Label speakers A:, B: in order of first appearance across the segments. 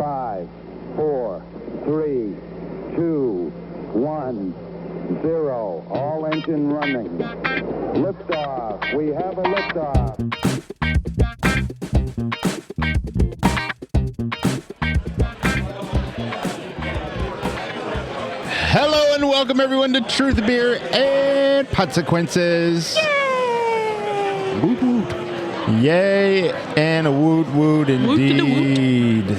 A: 5, 4, 3, 2, 1, 0. All engine running. Liftoff. We have a liftoff.
B: Hello and welcome everyone to Truth Beer and Consequences.
C: Yay!
B: Woot woot. Yay and a woot woot indeed.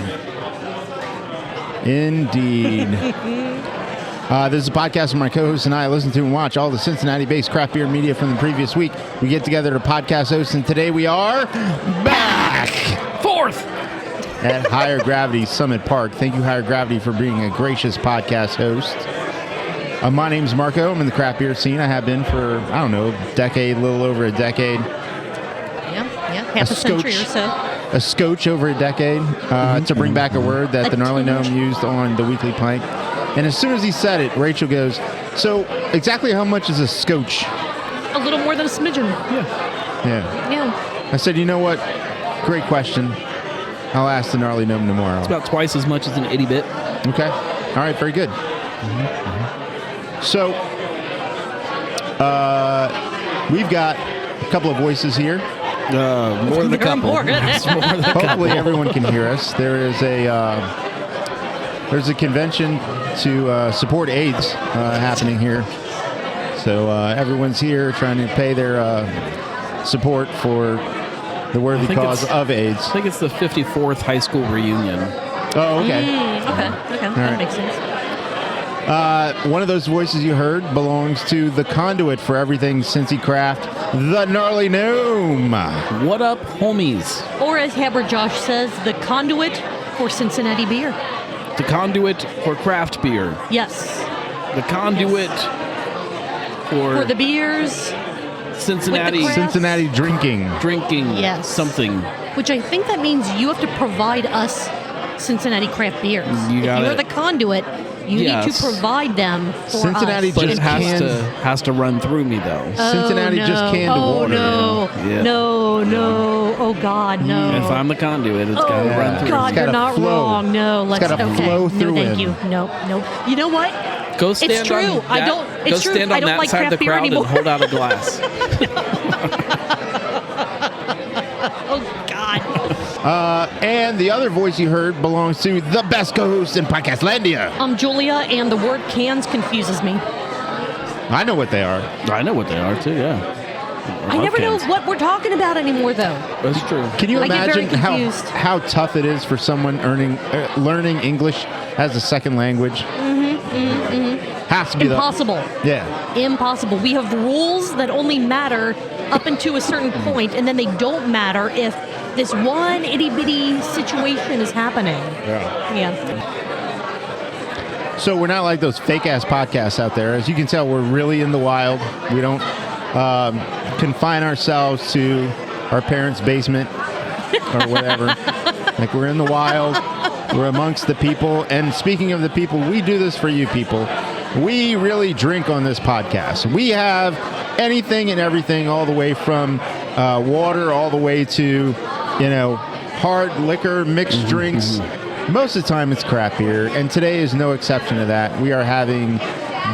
B: Indeed. This is a podcast where my co-host and I listen to and watch all the Cincinnati-based craft beer media from the previous week. We get together to podcast host, and today we are back.
C: Fourth!
B: At Higher Gravity Summit Park. Thank you, Higher Gravity, for being a gracious podcast host. My name's Marco. I'm in the craft beer scene. I have been for, I don't know, a decade, a little over a decade.
C: Yeah, half a century or so.
B: A scotch over a decade, to bring back a word that the Gnarly Gnome used on the Weekly Plank. And as soon as he said it, Rachel goes, so exactly how much is a scotch?
C: A little more than a smidgen.
B: Yeah. I said, you know what? Great question. I'll ask the Gnarly Gnome tomorrow.
D: It's about twice as much as an 80-bit.
B: Okay. All right. Very good. So, we've got a couple of voices here.
D: More than a couple.
B: Hopefully everyone can hear us. There's a convention to support AIDS happening here. So everyone's here trying to pay their support for the worthy cause of AIDS.
D: I think it's the 54th high school reunion.
B: Oh, okay.
C: Okay. That makes sense.
B: One of those voices you heard belongs to the conduit for everything Cincy Craft, the Gnarly Gnome.
D: What up, homies?
C: Or as Haber Josh says, the conduit for Cincinnati beer.
D: The conduit for craft beer.
C: Yes.
D: The conduit
C: for the beers.
D: Cincinnati
B: drinking.
C: Yes.
D: Something.
C: Which I think that means you have to provide us Cincinnati craft beers.
D: If
C: you're the conduit, you need to provide them for
B: Cincinnati
C: us.
D: But it has to run through me, though.
B: Cincinnati just canned water.
C: No. Oh, God, no.
D: If I'm the conduit, it's got to run through.
C: God, you're not wrong. No, let's
B: flow through.
C: No, thank you. No. You know what?
D: Go stand
C: it's true.
D: on that,
C: It's true.
D: stand on
C: I don't
D: that
C: like
D: side of the
C: craft beer
D: crowd
C: anymore.
D: and hold out a glass.
C: Oh, God.
B: And the other voice you heard belongs to the best co-host in Podcastlandia.
C: I'm Julia, and the word cans confuses me.
B: I know what they are.
D: I know what they are, too, yeah.
C: I never know what we're talking about anymore, though.
D: That's true.
B: Can you
C: I get very
B: imagine
C: confused.
B: how tough it is for someone learning English as a second language? Has to be
C: Impossible.
B: Yeah.
C: Impossible. We have rules that only matter up until a certain point, and then they don't matter if this one itty-bitty situation is happening. Yeah.
B: So we're not like those fake-ass podcasts out there. As you can tell, we're really in the wild. We don't confine ourselves to our parents' basement or whatever. Like, we're in the wild. We're amongst the people. And speaking of the people, we do this for you people. We really drink on this podcast. We have anything and everything, all the way from water all the way to, hard liquor, mixed drinks. Most of the time it's craft beer, and today is no exception to that. We are having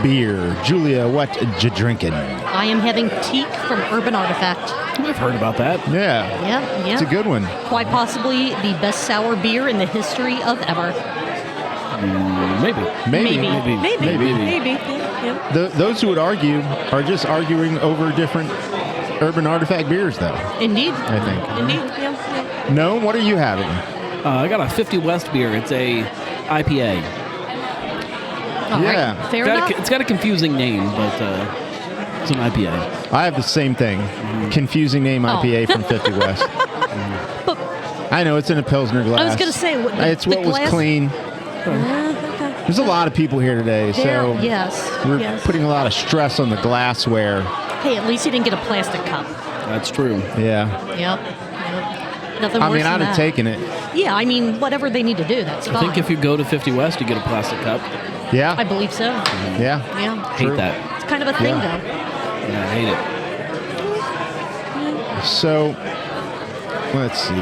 B: beer. Julia, what you drinking?
C: I am having teak from Urban Artifact.
D: I've heard about that.
B: Yeah.
C: Yeah.
B: It's a good one.
C: Quite possibly the best sour beer in the history of ever.
D: Maybe.
C: Yeah.
B: Those who would argue are just arguing over different Urban Artifact beers, though.
C: Indeed.
B: I think.
C: Indeed. Yeah.
B: No, what are you having?
D: I got a 50 West beer. It's a IPA.
C: All
B: Yeah.
C: right. Fair enough.
D: It's got a confusing name, but it's an IPA.
B: I have the same thing. Confusing name IPA from 50 West.
C: But
B: I know, it's in a Pilsner glass.
C: I was going to say,
B: it's what was clean. There's a lot of people here today, so we're putting a lot of stress on the glassware.
C: Hey, at least you didn't get a plastic cup.
D: That's true.
B: Yeah.
C: Yep. Nothing worse than
B: I'd have
C: that.
B: taken it.
C: Yeah, I mean, whatever they need to do, that's fine.
D: I think if you go to 50 West, you get a plastic cup.
B: Yeah.
C: I believe so.
B: Yeah.
C: Yeah.
D: Hate that.
C: It's kind of a thing, though.
D: Yeah, I hate it.
B: So, let's see.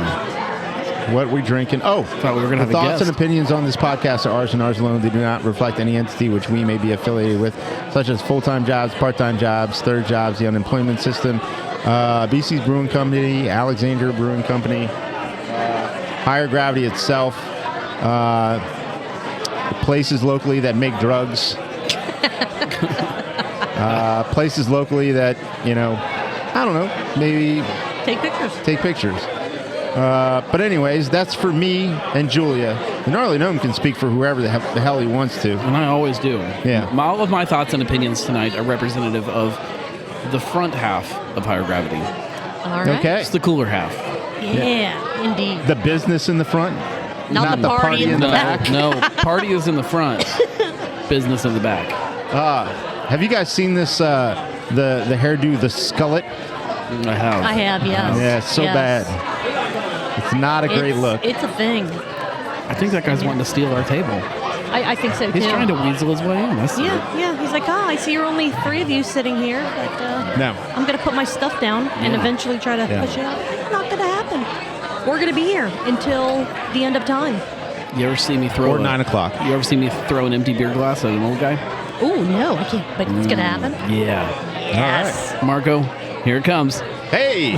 B: What we drinking? Oh,
D: Thought we were gonna have a
B: thoughts
D: guest.
B: and opinions on this podcast are ours and ours alone. They do not reflect any entity which we may be affiliated with, such as full-time jobs, part-time jobs, third jobs, the unemployment system, BC's Brewing Company, Alexandria Brewing Company, Higher Gravity itself, places locally that make drugs, places locally that, I don't know, maybe
C: Take pictures.
B: But anyways, that's for me and Julia. The Gnarly Gnome can speak for whoever the hell he wants to.
D: And I always do.
B: Yeah.
D: All of my thoughts and opinions tonight are representative of the front half of Higher Gravity.
C: All right.
B: Okay.
D: It's the cooler half.
C: Yeah, indeed.
B: The business in the front,
C: Not the party in the back.
D: No, party is in the front. Business in the back.
B: Have you guys seen this? The hairdo, the skullet.
D: I have.
C: I have, yes.
B: Yeah, it's so
C: Yes.
B: bad. It's not a great look.
C: It's a thing.
D: I think that guy's wanting to steal our table.
C: I think so, too.
D: He's trying to weasel his way in. That's
C: Yeah. He's like, I see you're only 3 of you sitting here, but
B: No.
C: I'm going to put my stuff down and
D: Yeah.
C: eventually try to push it out. It's not going to happen. We're going to be here until the end of time.
D: You ever see me throw
B: Or 9 o'clock.
D: You ever see me throw an empty beer glass at an old guy?
C: Oh, no, I can't, but it's going to happen.
D: Yeah.
C: Yes.
D: Marco, here it comes.
B: Hey.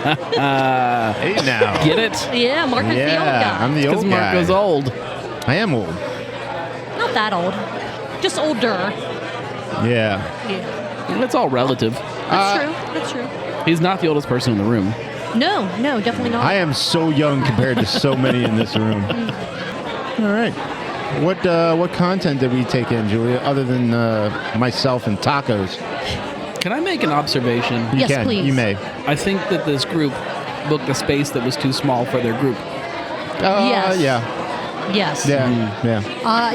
B: Hey now.
D: Get it?
C: Yeah, Mark is the old
B: Yeah,
C: guy.
B: I'm the
D: Because
B: old guy.
D: Marco's old.
B: I am old.
C: Not that old. Just older.
B: Yeah.
C: Yeah.
D: It's all relative.
C: That's true.
D: He's not the oldest person in the room.
C: No, definitely not.
B: I am so young compared to so many in this room. All right. What content did we take in, Julia, other than myself and tacos?
D: Can I make an observation?
B: You
C: Yes,
B: can.
C: please.
B: You may.
D: I think that this group booked a space that was too small for their group.
C: Yes.
B: Yeah.
C: Yes.
B: Yeah.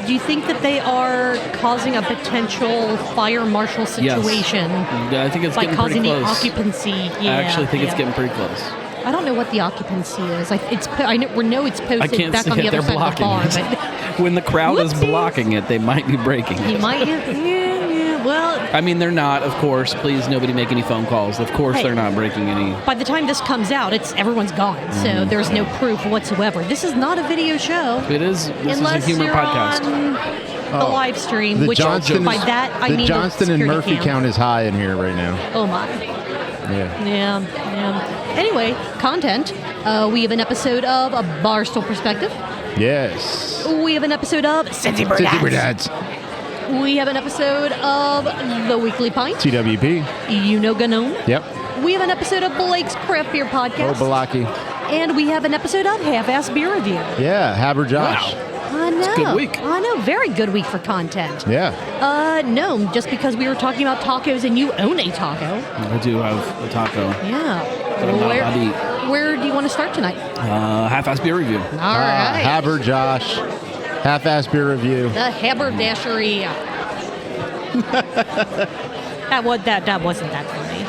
C: Do you think that they are causing a potential fire marshal situation
D: I think it's
C: by
D: getting pretty
C: causing the
D: close.
C: occupancy? Yeah,
D: I actually think it's
C: yeah.
D: getting pretty close.
C: I don't know what the occupancy is. I know it's
D: I
C: posted
D: can't
C: back
D: see
C: on the
D: it.
C: other
D: They're
C: side of the bar,
D: blocking it.
C: but
D: When the crowd is
C: Whoopsies.
D: blocking it, they might be breaking
C: you
D: it.
C: might. Yeah. Well,
D: I mean, they're not, of course. Please, nobody make any phone calls. Of course,
C: Hey.
D: they're not breaking any.
C: by the time this comes out, everyone's gone, so there's no proof whatsoever. This is not a video show.
D: This is
C: Unless
D: a humor
C: you're
D: podcast.
C: on the live stream,
B: The
C: which
B: Johnston
C: by
B: is-
C: that I
B: the
C: mean
B: Johnston
C: the
B: and
C: security
B: Murphy
C: cam.
B: count is high in here right now.
C: Oh my.
B: Yeah.
C: Yeah. Anyway, content. We have an episode of A Barstool Perspective.
B: Yes.
C: We have an episode of Cincy Bird
B: Cincy Bird
C: Ads.
B: Ads.
C: We have an episode of The Weekly Pint.
B: TWP.
C: You know Gnome.
B: Yep.
C: We have an episode of Blake's Craft Beer
B: Oh,
C: Podcast.
B: Balaki.
C: And we have an episode of Half-Ass Beer Review.
B: Yeah. Haber Josh.
D: Wow.
C: I know.
D: a good week.
C: I know. Very good week for content.
B: Yeah.
C: Gnome, just because we were talking about tacos and you own a taco.
D: I do have a taco.
C: Yeah.
D: But I'm not allowed to eat.
C: Where do you want to start tonight?
D: Half-ass beer review.
C: All right.
B: Haber Josh. Half-ass beer review.
C: The haberdashery. that wasn't that funny.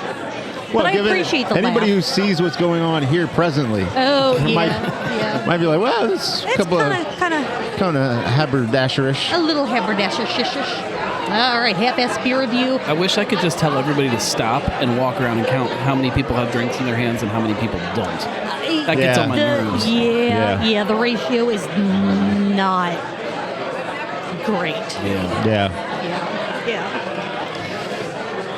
B: Well,
C: but I
B: given
C: appreciate the
B: anybody who
C: laugh.
B: sees what's going on here presently
C: Oh yeah,
B: might-
C: yeah.
B: might be like, well, this is a
C: It's
B: couple of
C: kind of
B: haberdasherish.
C: a little haberdashery. All right, half-ass beer review.
D: I wish I could just tell everybody to stop and walk around and count how many people have drinks in their hands and how many people don't. That gets
B: Yeah.
D: on my nerves.
C: Yeah. The ratio is not great.
D: Yeah.
B: Yeah.
C: Yeah.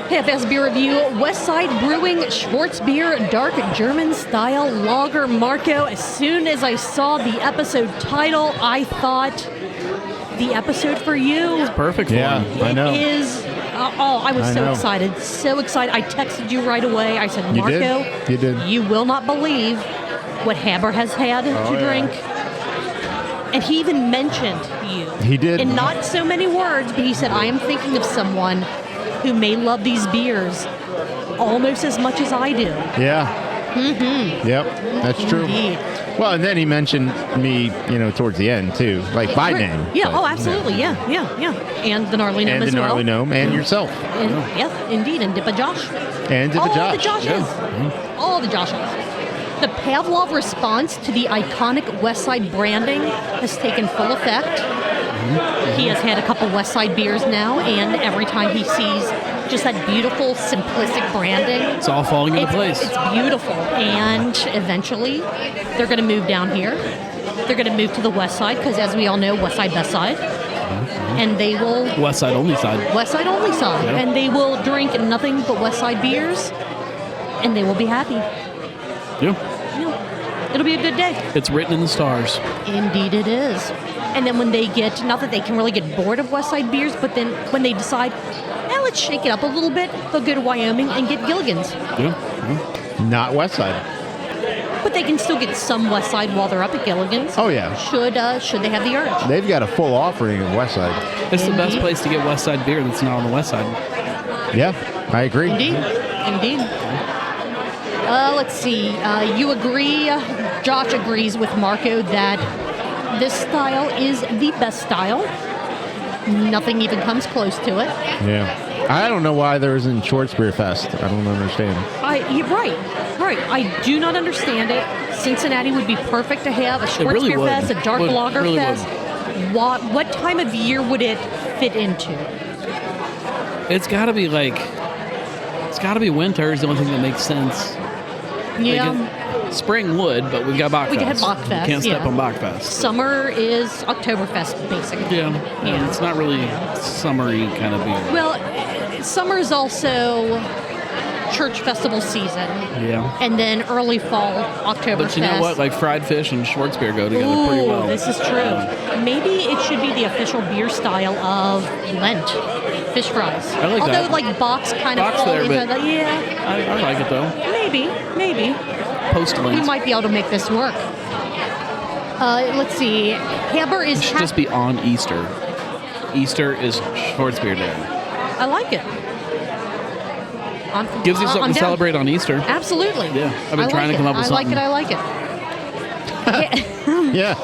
C: Half-ass beer review, Westside Brewing Schwarzbier Dark German Style Lager Marco. As soon as I saw the episode title, I thought the episode for you.
D: Perfect
B: Yeah.
D: one.
B: I know.
C: It is. I was
B: I
C: so
B: know.
C: excited. So excited. I texted you right away. I said,
B: You
C: Marco,
B: did? You did.
C: you will not believe what Haber has had to
B: yeah.
C: drink. And he even mentioned you.
B: He did.
C: In not so many words, but he said, I am thinking of someone who may love these beers almost as much as I do.
B: Yeah. Mm-hmm. Yep. That's true.
C: Indeed.
B: Well, and then he mentioned me, towards the end too, like by name.
C: Yeah,
B: but,
C: absolutely. Yeah. And the Gnarly Gnome
B: And
C: as
B: the
C: well.
B: Gnarly Gnome and yourself.
C: And, yes, indeed. And Dippa Josh.
B: And Dippa
C: All
B: Josh.
C: the Joshes. All the Joshes. The Pavlov response to the iconic Westside branding has taken full effect. He has had a couple Westside beers now, and every time he sees just that beautiful, simplistic branding.
D: It's all falling into place.
C: It's beautiful. And eventually, they're going to move down here. They're going to move to the west side because, as we all know, west side, best side. And they will...
D: West side only side.
C: West side only side.
D: Yep.
C: And they will drink nothing but west side beers. And they will be happy.
D: Yeah.
C: It'll be a good day.
D: It's written in the stars.
C: Indeed it is. And then when they get, not that they can really get bored of west side beers, but then when they decide, let's shake it up a little bit, they'll go to Wyoming and get Gilligan's.
D: Yeah.
B: Not West Side.
C: But they can still get some west side while they're up at Gilligan's.
B: Oh, yeah.
C: Should they have the urge.
B: They've got a full offering of West Side.
D: It's the best
C: Indeed.
D: place to get West Side beer that's not on the West Side.
B: Yeah, I agree.
C: Indeed. Let's see. You agree, Josh agrees with Marco that this style is the best style. Nothing even comes close to it.
B: Yeah. I don't know why there isn't Shorts Beer Fest. I don't understand.
C: You're right. I do not understand it. Cincinnati would be perfect to have a Schwartz
D: really
C: Beer
D: would.
C: Fest, a dark
D: Would,
C: lager
D: really
C: fest. What time of year would it fit into?
D: It's got to be winter is the only thing that makes sense.
C: Yeah.
D: Spring would, but we've got Bachfest.
C: We have Bachfest,
D: You can't step
C: yeah.
D: on Bachfest.
C: Summer is Oktoberfest, basically.
D: Yeah. And it's not really summery kind of beer.
C: Well, summer is also church festival season.
D: Yeah.
C: And then early fall, Oktoberfest.
D: But you know what? Like fried fish and Schwartz beer go together pretty well.
C: This is true. Maybe it should be the official beer style of Lent. Fish fries.
D: I like
C: Although,
D: that.
C: like, Box kind of
D: Box
C: fall
D: there,
C: into
D: but
C: the... Yeah,
D: I like it though.
C: maybe.
D: Post
C: We
D: Lent.
C: might be able to make this work. Let's see. Haber is...
D: It should just be on Easter. Easter is Schwartz beer day.
C: I like it.
D: Gives you something
C: I'm
D: to
C: down.
D: celebrate on Easter.
C: Absolutely.
D: Yeah, I've been trying to come up with something.
C: I like it.
B: Yeah.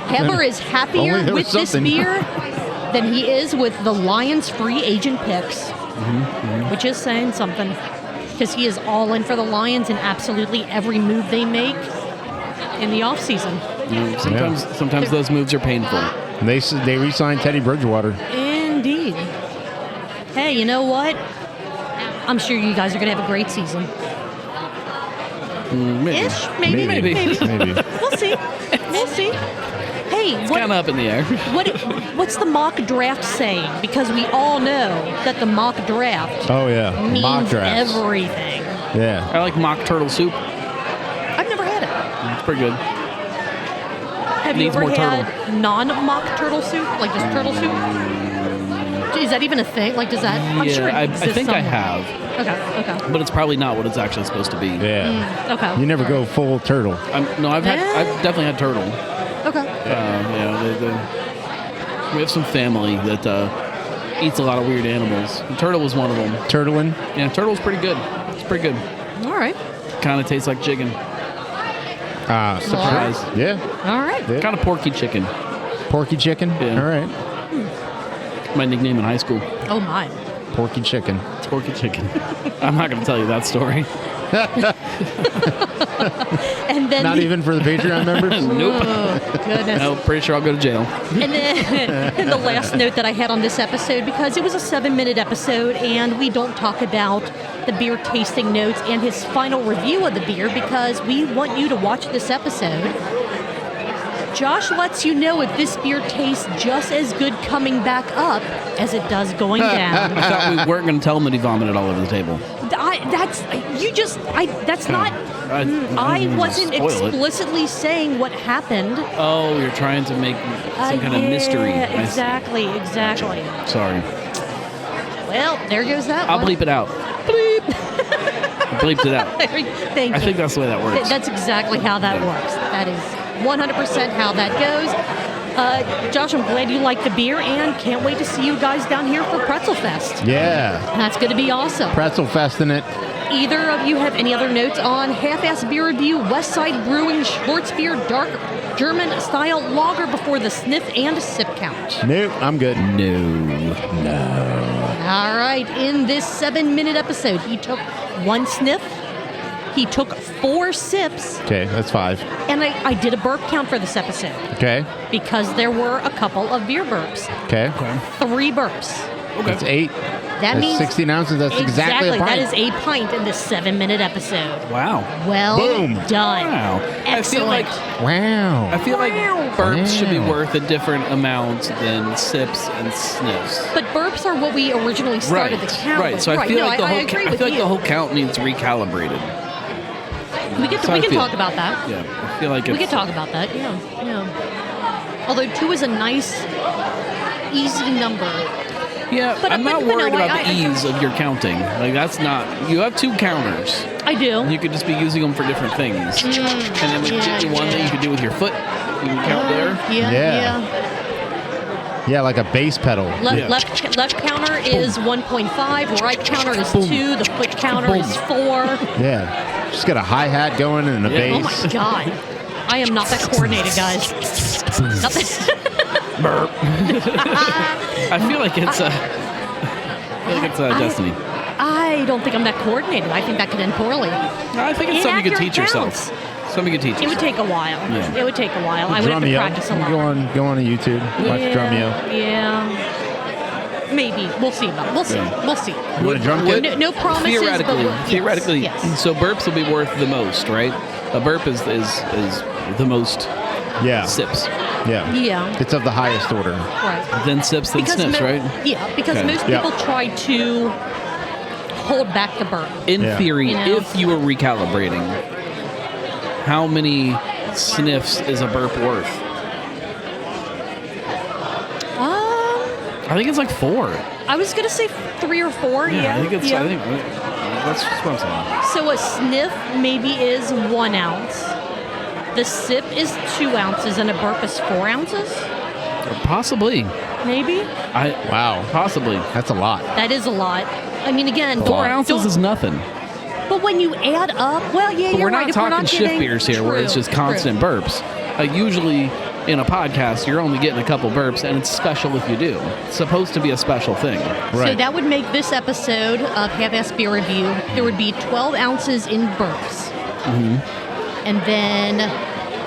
C: Haber is
B: Only
C: happier
B: there was
C: with this
B: something.
C: beer than he is with the Lions free agent picks, which is saying something, because he is all in for the Lions in absolutely every move they make in the offseason.
D: Sometimes those moves are painful.
B: They re-signed Teddy Bridgewater.
C: Indeed. Hey, you know what? I'm sure you guys are going to have a great season.
D: Maybe.
C: Ish? Maybe.
B: Maybe.
C: We'll see. Hey,
D: It's kind of up in the air.
C: what's the mock draft saying? Because we all know that the mock draft
B: Oh, yeah.
C: means
B: Mock drafts.
C: everything.
B: Yeah.
D: I like mock turtle soup.
C: I've never had it.
D: It's pretty good.
C: Have you
D: Needs
C: ever
D: more
C: had non-mock turtle soup? Like just turtle soup? Is that even a thing? Like, does that? I'm sure it
D: I
C: exists
D: think I
C: somewhere.
D: have,
C: Okay.
D: but it's probably not what it's actually supposed to be.
B: Yeah.
C: Okay.
B: You never
C: All
B: go
C: right.
B: full turtle.
D: I've definitely had turtle.
C: Okay.
D: We have some family that eats a lot of weird animals. And turtle was one of them.
B: Turtling?
D: Yeah, turtle's pretty good. It's pretty good.
C: All right.
D: Kind of tastes like chicken.
C: Surprise.
B: Yeah.
C: All right.
B: Yeah.
D: Kind of porky chicken.
B: Porky chicken?
D: Yeah.
B: All right.
D: My nickname in high school.
C: Oh my.
B: Porky chicken.
D: Porky chicken. I'm not going to tell you that story.
C: And then
B: Not even for the Patreon members?
D: Nope.
C: Oh, goodness.
D: No, pretty sure I'll go to jail.
C: And then the last note that I had on this episode, because it was a 7-minute episode and we don't talk about the beer tasting notes and his final review of the beer because we want you to watch this episode. Josh lets you know if this beer tastes just as good coming back up as it does going down.
D: I thought we weren't going to tell him that he vomited all over the table.
C: I wasn't
D: Spoil it.
C: explicitly saying what happened.
D: Oh, you're trying to make some kind of mystery. I see.
C: Exactly.
D: Sorry.
C: Well, there goes that
D: I'll
C: one.
D: bleep it out. Bleep. I bleeped it out.
C: Thank you.
D: I think that's the way that works.
C: That's exactly how that works. That is 100% how that goes. Josh, I'm glad you like the beer and can't wait to see you guys down here for Pretzel Fest.
B: Yeah.
C: That's going to be awesome.
B: Pretzel fest in it.
C: Either of you have any other notes on Half-Ass Beer Review, Westside Brewing, Schwartz Beer, Dark German Style Lager before the sniff and sip count?
B: Nope, I'm good.
D: No.
C: All right, in this 7-minute episode, he took 1 sniff, he took 4 sips,
B: Okay, that's 5.
C: and I did a burp count for this episode
B: Okay.
C: because there were a couple of beer burps.
B: Okay.
C: 3 burps.
B: That's 8.
C: That means
B: 16 ounces. That's exactly a pint.
C: That is a pint in this 7-minute episode.
D: Wow.
C: Well
B: Boom.
C: done.
D: Wow.
C: Excellent.
B: Wow.
D: I feel like burps should be
B: Wow.
D: worth a different amount than sips and sniffs.
C: But burps are what we originally started the count
D: Right.
C: with.
D: So I feel
C: No,
D: like
C: I agree with you.
D: the whole count needs recalibrated.
C: We can talk about that.
D: Yeah. I feel like
C: We could talk about that. Yeah. Although 2 is a nice, easy number.
D: Yeah,
C: But-
D: I'm not
C: but no,
D: worried about
C: I-
D: the ease of your counting. Like that's not. You have 2 counters.
C: I do.
D: You could just be using them for different things. And then we get you one that you could do with your foot. You can count there.
C: Yeah.
B: Yeah, like a bass pedal.
C: Left counter is 1.5. Right counter is 2. The foot counter is 4.
B: Yeah. Just got a hi-hat going and a
C: Oh
B: bass.
C: my god. I am not that coordinated, guys. Not that-
D: Burp. I feel like it's Destiny.
C: I don't think I'm that coordinated. I think that could end poorly.
D: I think it's something you could teach yourself.
C: Counts.
D: Something you could teach
C: It would
D: yourself.
C: take a while.
D: Yeah.
C: It would take a while. I would have to
B: Drumeo.
C: practice a lot.
B: Go on to YouTube. Watch Drumeo.
C: Yeah. Maybe. We'll see. We'll see.
D: Yeah.
C: We'll see.
B: You want a drum kit?
C: No promises.
D: Theoretically,
C: Yes.
D: so burps will be worth the most, right? A burp is the most
B: Yeah.
D: sips.
B: Yeah.
C: Yeah.
B: It's of the highest order.
C: Right.
D: Then sips, then sniffs, right?
C: Yeah, because
D: Okay.
C: most
B: Yeah.
C: people try to hold back the burp.
D: In
B: Yeah.
D: theory,
C: You know?
D: if you were recalibrating, how many sniffs is a burp worth? I think it's like 4.
C: I was gonna say 3 or 4. Yeah.
D: I think it's.
C: yeah.
D: I think that's what I'm saying.
C: So a sniff maybe is 1 ounce. The sip is 2 ounces, and a burp is 4 ounces.
D: Possibly.
C: Maybe
B: Wow.
D: Possibly.
B: That's a lot.
C: that is a lot. I mean, again,
D: 4 ounces is nothing.
C: But when you add up, well, yeah,
D: But
C: you're
D: we're
C: right.
D: not
C: If we're
D: talking
C: not
D: shift
C: getting,
D: beers here, where it's
C: True,
D: just constant
C: true.
D: burps. Like usually in a podcast, you're only getting a couple burps, and it's special if you do. It's supposed to be a special thing.
C: So
B: Right.
C: that would make this episode of Half-Ass Beer Review, there would be 12 ounces in burps.
D: Mm-hmm.
C: And then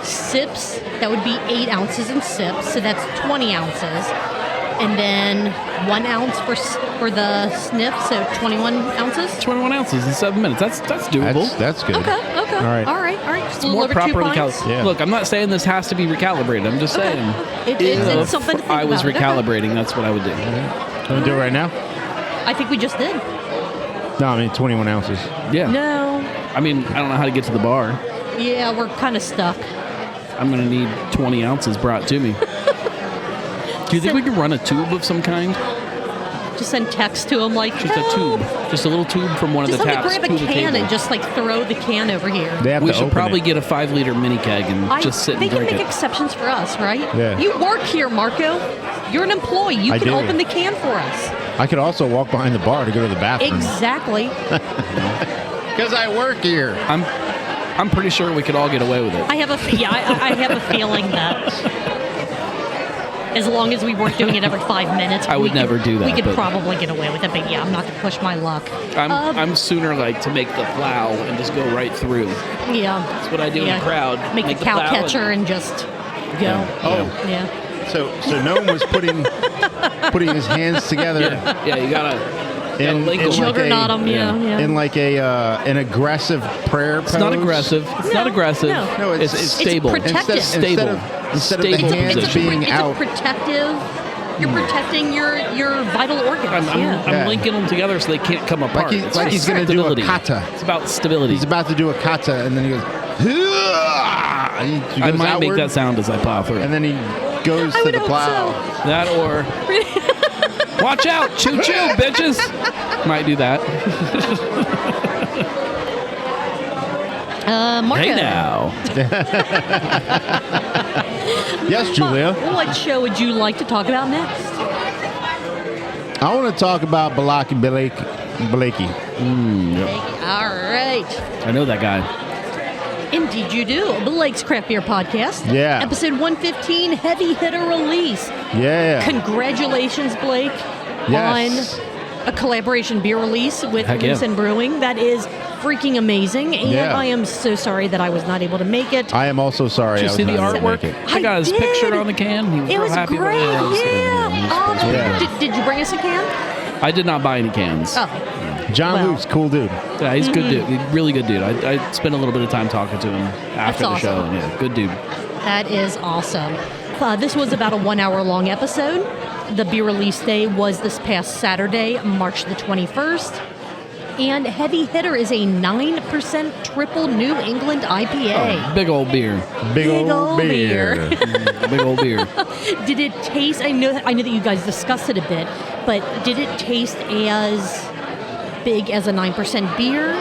C: sips, that would be 8 ounces in sips, so that's 20 ounces. And then 1 ounce for the sniff, so 21 ounces.
D: 21 ounces in 7 minutes. That's doable.
B: That's good.
C: Okay.
B: All right.
C: Just a little
D: More
C: over 2
D: properly
C: pints.
D: calibrated.
B: Yeah.
D: Look, I'm not saying this has to be recalibrated. I'm just saying.
C: It's
D: if
C: something to think
D: I was
C: about. Okay.
D: recalibrating, that's what I would do.
B: Want to do it right now?
C: I think we just did.
B: No, I mean 21 ounces.
D: Yeah.
C: No.
D: I mean, I don't know how to get to the bar.
C: Yeah, we're kind of stuck.
D: I'm going to need 20 ounces brought to me. Do you think we could run a tube of some kind?
C: Just send text to him like,
D: Just a tube. Just a little tube from one of
C: Just
D: the
C: have to
D: taps
C: grab a
D: to the
C: can
D: table.
C: and just like throw the can over here.
B: They have
D: We
B: to
D: should
B: open
D: probably
B: it.
D: get a 5-liter mini keg and just sit
C: They
D: and
C: can
D: drink
C: make
D: it.
C: exceptions for us, right?
B: Yeah.
C: You work here, Marco. You're an employee. You
B: I
C: can
B: do.
C: open the can for us.
B: I could also walk behind the bar to go to the bathroom.
C: Exactly.
B: Because I work here.
D: I'm pretty sure we could all get away with it.
C: I have a I have a feeling that as long as we weren't doing it every 5 minutes,
D: I would never do that,
C: We could
D: but-
C: probably get away with it, but yeah, I'm not gonna push my luck.
D: I'm sooner like to make the plow and just go right through.
C: Yeah.
D: That's what I do in the crowd.
C: Make a
D: the
C: cow
D: plow
C: catcher and just go.
B: Oh.
C: Yeah.
B: So Gnome was putting his hands together
D: Yeah, you gotta
B: in
D: link 'em.
B: like
C: Juggernaut 'em, yeah.
B: in like an aggressive prayer pose.
D: It's not aggressive. It's not
C: No,
D: aggressive.
C: no.
B: No, it's
D: stable.
C: protective.
D: Stable.
B: Instead of the
D: Stable
B: hands
D: position.
B: being
C: it's
B: out.
C: a protective. You're protecting your vital organs.
D: I'm
B: Yeah.
D: linking them together so they can't come apart.
B: Like,
D: It's
B: like he's going to do a
D: stability.
B: kata.
D: It's about stability.
B: He's about to do a kata, and then he goes, "Hoo-ah!" He
D: I
B: goes
D: might make
B: outward,
D: that sound as I plow through.
B: and then he goes
C: I
B: to
C: would
B: the
C: hope
B: plow.
D: That or watch out, choo choo, bitches. Might do that.
C: Marco.
D: Hey now.
B: Yes, Julia.
C: What show would you like to talk about next?
B: I want to talk about Blakey.
C: All right.
D: I know that guy.
C: Indeed, you do. Blake's Craft Beer Podcast.
B: Yeah.
C: Episode 115, heavy hitter release.
B: Yeah.
C: Congratulations, Blake,
B: Yes.
C: on a collaboration beer release with
D: Heck yeah.
C: Loose and Brewing. That is freaking amazing. And
B: Yeah.
C: I am so sorry that I was not able to make it.
B: I am also sorry.
D: Did you
B: I was
D: see the
B: not able to
D: artwork?
B: make it.
D: I got his
C: did.
D: picture on the can. He was
C: It
D: real
C: was
D: happy
C: great.
D: about it.
C: Yeah.
B: Yeah.
C: Did you bring us a can?
D: I did not buy any cans.
C: Oh.
B: John
C: Well.
B: Luke's cool dude.
D: Yeah, he's a good dude. He's a really good dude. I spent a little bit of time talking to him after the show.
C: awesome.
D: And yeah, good dude.
C: That is awesome. This was about a 1 hour long episode. The beer release day was this past Saturday, March the 21st. And Heavy Hitter is a 9% triple New England IPA.
D: Oh, big old beer.
B: Big old beer.
D: Big old beer.
C: Did it taste, I know that you guys discussed it a bit, but did it taste as big as a 9% beer?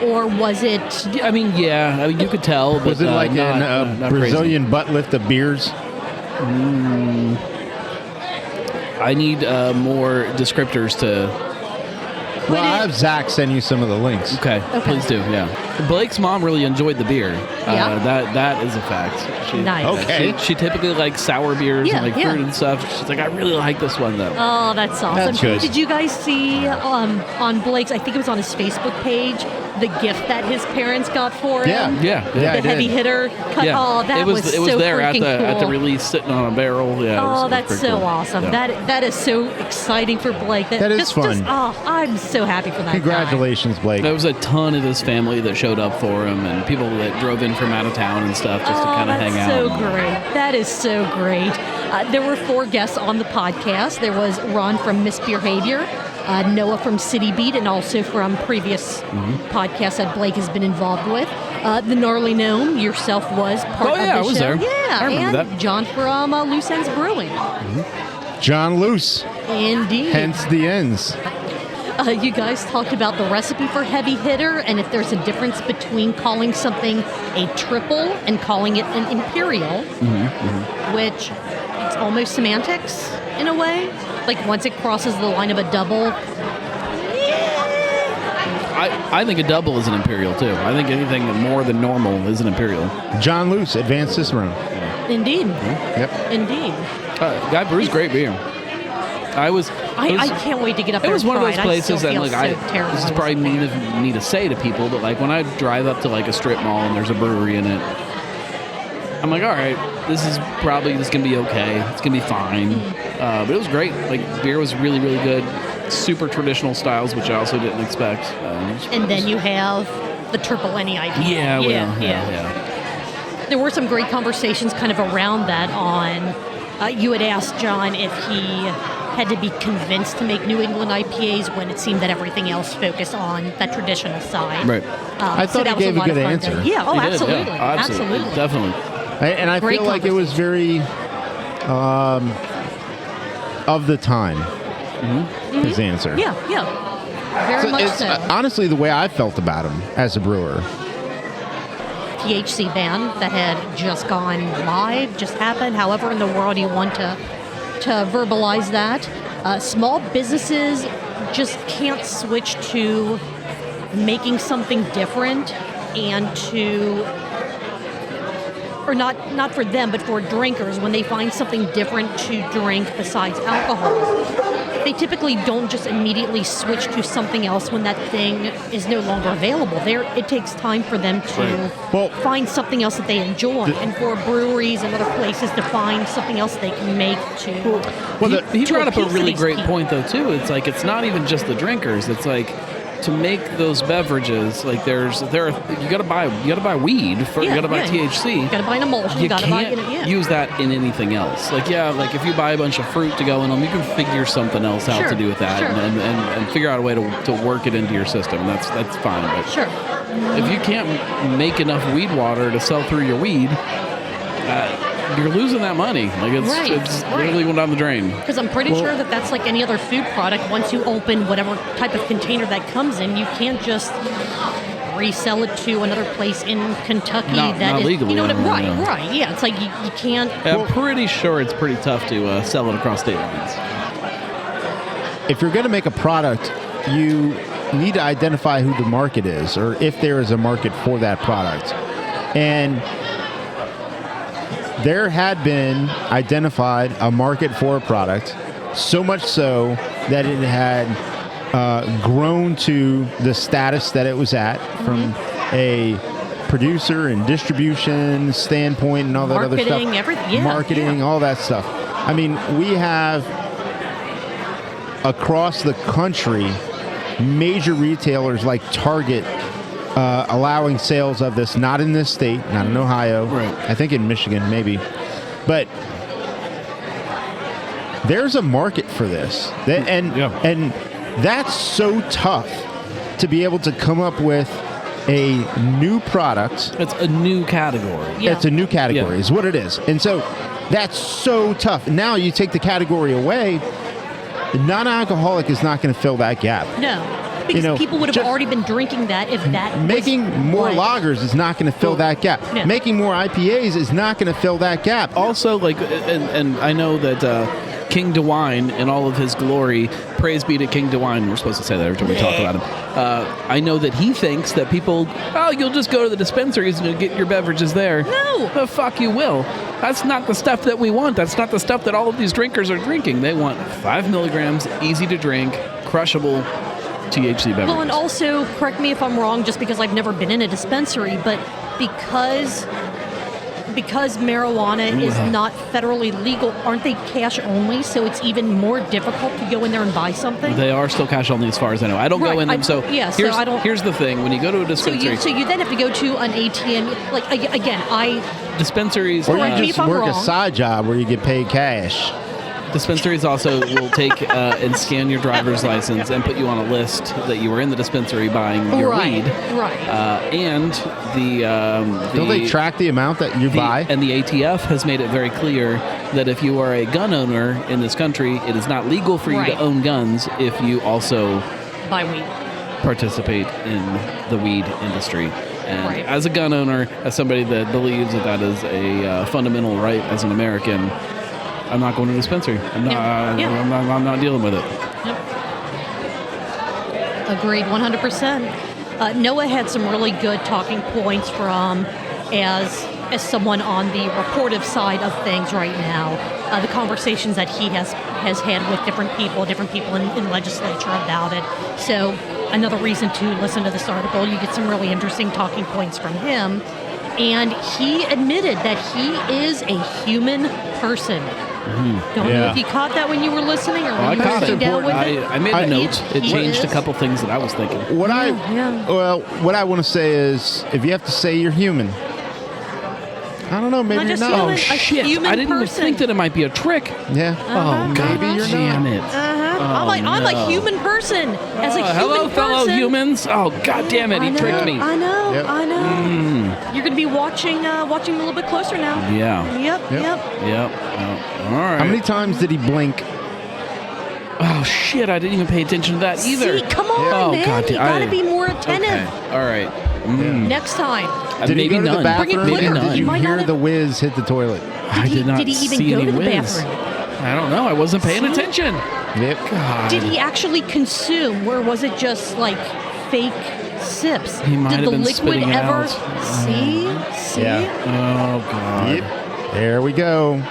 C: Or was it...
D: I mean, yeah. I mean, you could tell. But,
B: Was it like
D: not
B: a Brazilian butt lift of beers?
D: I need more descriptors to...
B: Well, I have Zach send you some of the links.
D: Okay, please do. Yeah, Blake's mom really enjoyed the beer.
C: Yeah?
D: That is a fact.
C: Nice.
B: Okay.
D: She typically likes sour beers
C: Yeah,
D: and like
C: yeah.
D: fruit and stuff. She's like, I really like this one though.
C: Oh, that's awesome.
B: That's good.
C: Did you guys see on Blake's, I think it was on his Facebook page, the gift that his parents got for him?
B: Yeah.
D: Yeah,
C: The
B: I did.
C: Heavy Hitter cut.
D: Yeah.
C: Oh, that
D: it was
C: so
D: there
C: freaking
D: at the
C: cool.
D: release, sitting on a barrel. Yeah. it
C: Oh,
D: was
C: that's
D: pretty
C: so
D: cool.
C: awesome.
D: Yeah.
C: That is so exciting for Blake.
B: That is fun.
C: I'm so happy for that guy.
B: Congratulations, Blake.
D: There was a ton of his family that showed up for him, and people that drove in from out of town and stuff just to kind of hang out.
C: That's so great. That is so great. There were 4 guests on the podcast. There was Ron from Misbehavior, Noah from City Beat, and also from previous podcasts that Blake has been involved with. The Gnarly Gnome, yourself, was part of the
D: I was
C: show.
D: there.
C: Yeah,
D: I remember
C: and
D: that.
C: John from Loose Ends Brewing.
B: John Luce,
C: Indeed.
B: hence the ends.
C: You guys talked about the recipe for Heavy Hitter and if there's a difference between calling something a triple and calling it an imperial, which it's almost semantics in a way. Like once it crosses the line of a double,
D: I think a double is an imperial too. I think anything more than normal is an imperial.
B: John Luce, advanced this round.
C: indeed,
B: Yep.
C: indeed.
D: Guy brews great beer.
C: I can't wait to get up there.
D: It was
C: and
D: one of
C: try
D: those
C: it.
D: places
C: I
D: that,
C: still
D: like,
C: feel so terrible.
D: this is probably mean of me to say to people, but like when I drive up to like a strip mall and there's a brewery in it, I'm like, all right, this is gonna be okay. It's gonna be fine. But it was great. Like beer was really, really good. Super traditional styles, which I also didn't expect.
C: And then you have the triple NE IPA.
D: Yeah.
C: There were some great conversations kind of around that on, you had asked John if he had to be convinced to make New England IPAs when it seemed that everything else focused on that traditional side.
D: Right.
B: I thought
C: that
B: he
C: was
B: gave a
C: lot of
B: good
C: fun
B: answer.
C: to- Yeah, oh,
D: He did,
C: absolutely.
D: yeah. Absolutely. Definitely.
B: And I
C: Great
B: feel like it was very of the time, his answer.
C: Yeah. Very
B: So
C: much
B: it's
C: so.
B: honestly the way I felt about him as a brewer.
C: THC ban that had just gone live, just happened, however in the world you want to verbalize that. Small businesses just can't switch to making something different and to, or not for them, but for drinkers, when they find something different to drink besides alcohol. They typically don't just immediately switch to something else when that thing is no longer available. It takes time for them to
B: Well-
C: find something else that they enjoy, and for breweries and other places to find something else they can make to.
D: He
C: to
D: brought up a
C: appease
D: really
C: these
D: great
C: people.
D: point though too. It's like it's not even just the drinkers. It's like to make those beverages. Like you gotta buy weed for you gotta buy THC.
C: You gotta buy an emulsion.
D: You
C: gotta buy
D: can't use that in anything else. Like like if you buy a bunch of fruit to go in them, you can figure something else out
C: Sure,
D: to do with that,
C: sure.
D: and figure out a way to work it into your system. That's fine. But
C: Sure.
D: if you can't make enough weed water to sell through your weed, you're losing that money. Like it's
C: Right,
D: literally going down the drain.
C: Because I'm pretty sure that that's like any other food product. Once you open whatever type of container that comes in, you can't just resell it to another place in Kentucky.
D: Not legally,
C: You know what?
D: yeah.
C: Right. Yeah, it's like you can't.
D: Yeah, I'm pretty sure it's pretty tough to sell it across state lines.
B: If you're going to make a product, you need to identify who the market is, or if there is a market for that product. And there had been identified a market for a product, so much so that it had grown to the status that it was at from a producer and distribution standpoint and all that other stuff.
C: Marketing, everything. Yeah,
B: Marketing, all that stuff. I mean, we have across the country, major retailers like Target allowing sales of this, not in this state, not in Ohio,
D: Right.
B: I think in Michigan maybe, but there's a market for this. And that's so tough to be able to come up with a new product.
D: It's a new category.
C: Yeah.
B: It's a new category,
D: Yeah.
B: is what it is. And so that's so tough. Now you take the category away, the non-alcoholic is not going to fill that gap.
C: No. Because people would have
B: just
C: already been drinking that if that
B: Making
C: was
B: more
C: what-
B: lagers is not going to fill that gap.
C: Yeah.
B: Making more IPAs is not going to fill that gap.
D: Also, like, and I know that King DeWine, in all of his glory, praise be to King DeWine. We're supposed to say that every time we talk about him. I know that he thinks that people, you'll just go to the dispensaries and you'll get your beverages there.
C: No.
D: The fuck you will. That's not the stuff that we want. That's not the stuff that all of these drinkers are drinking. They want 5 milligrams, easy to drink, crushable THC beverage.
C: Well, and also, correct me if I'm wrong, just because I've never been in a dispensary, but because marijuana is not federally legal, aren't they cash only? So it's even more difficult to go in there and buy something.
D: They are still cash only as far as I know. I don't go
C: Right,
D: in them, so here's,
C: I don't.
D: here's the thing. When you go to a
C: So
D: dispensary,
C: you then have to go to an ATM. Like again,
D: dispensaries,
B: Or
C: Correct
B: you
C: me
B: just
C: if I'm
B: work a
C: wrong.
B: side job where you get paid cash.
D: dispensaries also will take and scan your driver's license and put you on a list that you were in the dispensary buying your
C: right,
D: weed.
C: right.
D: And
B: Don't they track the amount that you buy?
D: And the ATF has made it very clear that if you are a gun owner in this country, it is not legal for you
C: Right.
D: to own guns if you also
C: Buy weed.
D: participate in the weed industry. And
C: Right.
D: as a gun owner, as somebody that believes that that is a fundamental right as an American, I'm not going to a dispensary. I'm not.
C: Yeah.
D: I'm not dealing with it.
C: Yep. Agreed, 100%. Noah had some really good talking points from as someone on the reportive side of things right now. The conversations that he has had with different people in legislature about it. So another reason to listen to this article. You get some really interesting talking points from him. And he admitted that he is a human person. Don't know
B: Yeah.
C: if you caught that when you were listening or
D: I
C: when you were
D: caught
C: sitting
D: it.
C: down with it.
D: I made a note. It
C: He
D: changed a
C: is.
D: couple things that I was thinking.
B: What
C: Yeah.
B: what I want to say is, if you have to say you're human, I don't know, maybe
C: Not
B: you're
C: just
B: not.
C: human.
D: Oh
C: A
D: shit!
C: human
D: I didn't even
C: person.
D: think that it might be a trick.
B: Yeah.
D: Oh, maybe you're damn it.
C: I'm a
D: no.
C: human person. As a human
D: Hello, fellow
C: person,
D: humans. Oh, god damn it!
C: I
D: He
C: know,
D: tricked me.
C: I know.
B: Yep.
C: I know. You're going to be watching a little bit closer now.
D: Yeah.
C: Yep.
B: Yep.
D: Yep. All right.
B: How many times did he blink?
D: Oh shit! I didn't even pay attention to that either.
C: See, come on,
D: Oh,
C: man.
D: God,
C: You got to be more attentive
D: Okay. All right.
C: next time.
B: Did
D: maybe
B: he go to
D: none.
B: the bathroom?
C: Bring it
D: Maybe
C: quicker.
D: none.
B: Did you
C: Might
B: hear
C: not
B: the whiz hit the toilet?
D: I did not
C: Did he even
D: see
C: go
D: any
C: to the
D: whiz.
C: bathroom?
D: I don't know. I wasn't paying
C: See?
D: attention.
B: Yep.
D: God.
C: Did he actually consume, or was it just like fake sips?
D: He might
C: Did
D: have
C: the
D: been
C: liquid
D: spitting it
C: ever
D: out.
C: see?
B: Yeah.
D: Oh god.
B: Yep. There we go.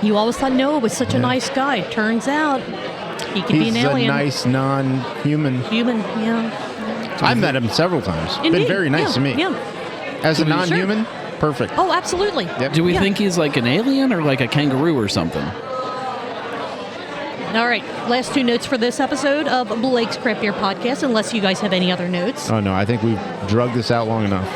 C: You always thought Noah was such a nice guy. Turns out he could be
B: He's
C: an
B: a
C: alien.
B: nice non-human.
C: Human, yeah.
B: I've met him several times. Been
C: Indeed,
B: very nice
C: yeah,
B: to me.
C: Yeah.
B: As a
C: Sure.
B: non-human, perfect.
C: Oh, absolutely.
B: Yep.
D: Do we
C: Yeah.
D: think he's like an alien or like a kangaroo or something?
C: All right. Last two notes for this episode of Blake's Craft Beer Podcast, unless you guys have any other notes.
B: Oh no, I think we've drugged this out long enough.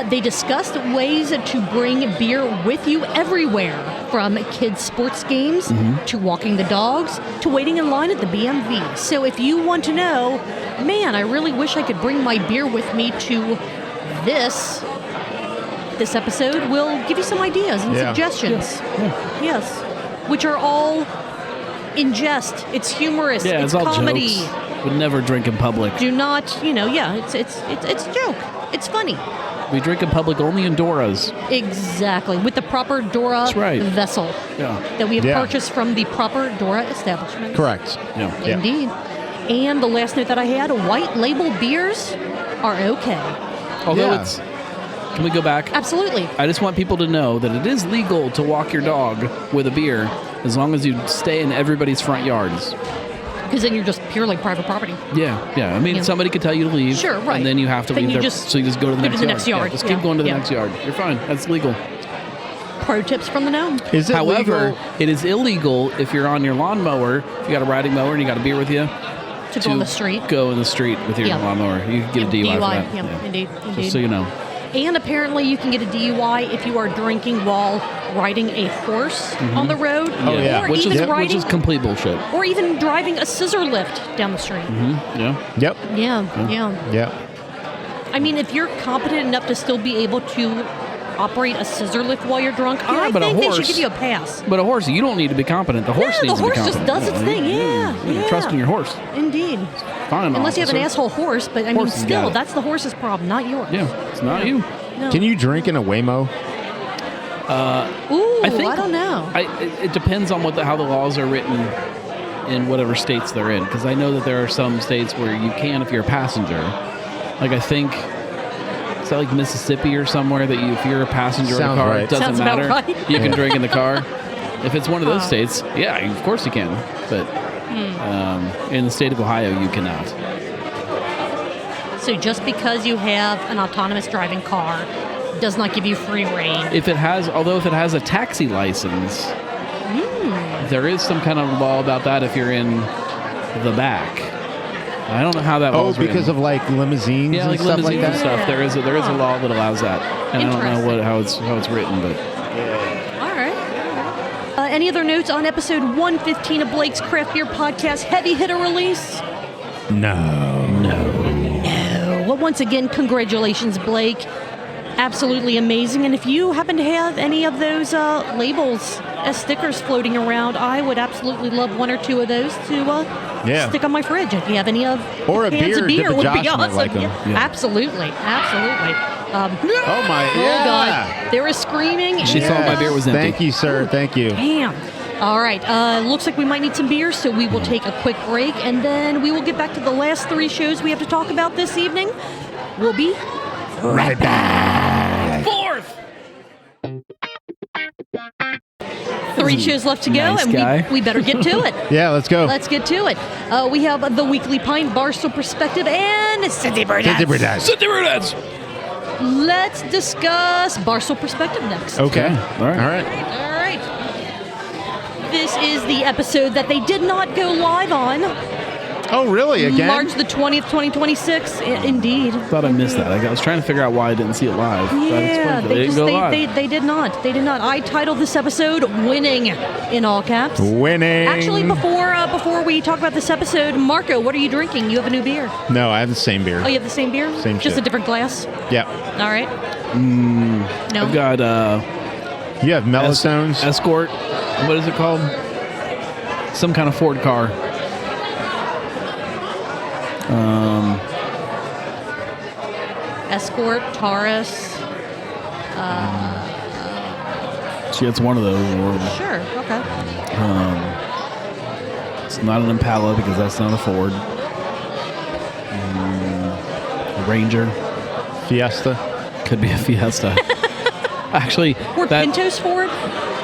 C: They discussed ways to bring beer with you everywhere, from kids' sports games to walking the dogs to waiting in line at the BMV. So if you want to know, man, I really wish I could bring my beer with me to this episode, we'll give you some ideas and
B: Yeah.
C: suggestions. Yes. Which are all in jest. It's humorous.
D: Yeah,
C: it's
D: all
C: comedy.
D: jokes. Would never drink in public.
C: Do not, it's a joke. It's funny.
D: We drink in public only in Doras.
C: Exactly, with the proper Dora
D: That's right.
C: vessel
D: Yeah.
C: that we have
B: Yeah.
C: purchased from the proper Dora establishment.
B: Correct.
D: Yeah.
B: Yeah.
C: Indeed. And the last note that I had, white label beers are okay.
D: Although
B: Yeah.
D: it's. Can we go back?
C: Absolutely.
D: I just want people to know that it is legal to walk your dog with a beer as long as you stay in everybody's front yards.
C: Because then you're just purely private property.
D: Yeah. I mean,
C: Yeah.
D: somebody could tell you to leave.
C: Sure, right.
D: And then you have to
C: Then
D: leave
C: you
D: there.
C: just
D: So you just go to the
C: go
D: next
C: to the
D: yard.
C: next yard.
D: Yeah, just
C: Yeah.
D: keep going to the
C: Yeah.
D: next yard. You're fine. That's legal.
C: Pro tips from the gnome.
B: Is it
D: However,
B: legal?
D: it is illegal if you're on your lawnmower, if you got a riding mower and you got a beer with you,
C: To go on the street.
D: Go in the street with your
C: Yeah.
D: lawnmower. You can get a DUI for that.
C: Yeah, indeed.
D: Just so you know.
C: And apparently you can get a DUI if you are drinking while riding a horse on the road.
B: Oh, yeah.
C: Or
D: Which
C: even
D: is
C: riding,
D: complete bullshit.
C: or even driving a scissor lift down the street.
D: Yeah.
B: Yep.
C: Yeah.
B: Yep.
C: I mean, if you're competent enough to still be able to operate a scissor lift while you're drunk, I
D: but a
C: think they should
D: horse-
C: give you a pass.
D: But a horse, you don't need to be competent. The horse
C: Yeah,
D: needs
C: the
D: to be
C: horse
D: competent.
C: just does its thing. Yeah.
D: You're trusting your horse.
C: Indeed.
D: Fine.
C: Unless you have an
D: officer.
C: asshole horse, but I mean,
D: Horse has got
C: still,
D: it.
C: that's the horse's problem, not yours.
D: Yeah, it's not you.
C: No.
B: Can you drink in a Waymo?
C: Ooh,
D: I think-
C: I don't know.
D: It depends on how the laws are written in whatever states they're in. Because I know that there are some states where you can if you're a passenger. Like I think, is that like Mississippi or somewhere that if you're a passenger in
B: Sounds
D: a car,
B: right.
D: it doesn't
C: Sounds about
D: matter.
C: right.
D: You can drink in the car. If it's one of those states, yeah, of course you can. But in the state of Ohio, you cannot.
C: So just because you have an autonomous driving car does not give you free reign.
D: If it has a taxi license, there is some kind of law about that if you're in the back. I don't know how that
B: Oh,
D: law's
B: because
D: written.
B: of like limousines
D: Yeah,
B: and
D: like
B: stuff
D: limousines
B: like
D: and
B: that?
D: stuff. There is a law that allows that, and I don't know
C: Interesting.
D: how it's written, but
C: All right. Any other notes on episode 115 of Blake's Craft Beer Podcast Heavy Hitter Release?
B: No.
C: Well, once again, congratulations, Blake. Absolutely amazing. And if you happen to have any of those labels as stickers floating around, I would absolutely love one or two of those to stick on my fridge. If you have any of
B: Or a
C: cans
B: beer,
C: of beer,
B: Dip
C: would
B: and
C: be
B: Josh might
C: awesome.
B: like 'em.
C: Yeah. Absolutely.
B: Oh my!
C: Oh,
B: Yeah.
C: God. There is screaming.
D: She
C: and-
D: thought my beer was empty.
B: Thank you, sir. Thank you.
C: Damn. All right. Looks like we might need some beer, so we will take a quick break, and then we will get back to the last three shows we have to talk about this evening. We'll be
B: Right back.
D: fourth.
C: 3 shows left to go,
D: Nice
C: and
D: guy.
C: we better get to it.
B: Yeah, let's go.
C: Let's get to it. We have the Weekly Pint, Barstool Perspective, and City Bird.
B: Sit there.
D: Sit there, lads.
C: Let's discuss Barstool Perspective next.
B: Okay.
D: All right.
B: All right.
C: All right. This is the episode that they did not go live on.
B: Oh, really? Again?
C: March the 20th, 2026. Indeed.
D: Thought I missed that. I was trying to figure out why I didn't see it live. That
C: Yeah,
D: explains it.
C: they
D: didn't go live.
C: they did not. They did not. I titled this episode "Winning" in all caps.
B: Winning.
C: Actually, before we talk about this episode, Marco, what are you drinking? You have a new beer.
B: No, I have the same beer.
C: Oh, you have the same beer?
B: Same
C: Just
B: shit.
C: a different glass.
B: Yeah.
C: All right. No.
D: I've got
B: You have Mellostones.
D: Escort. What is it called? Some kind of Ford car.
C: Escort, Taurus.
D: See, it's one of those.
C: Sure. Okay.
D: It's not an Impala because that's not a Ford. Ranger.
B: Fiesta.
D: Could be a Fiesta. Actually,
C: Or
D: that
C: Pintos Ford.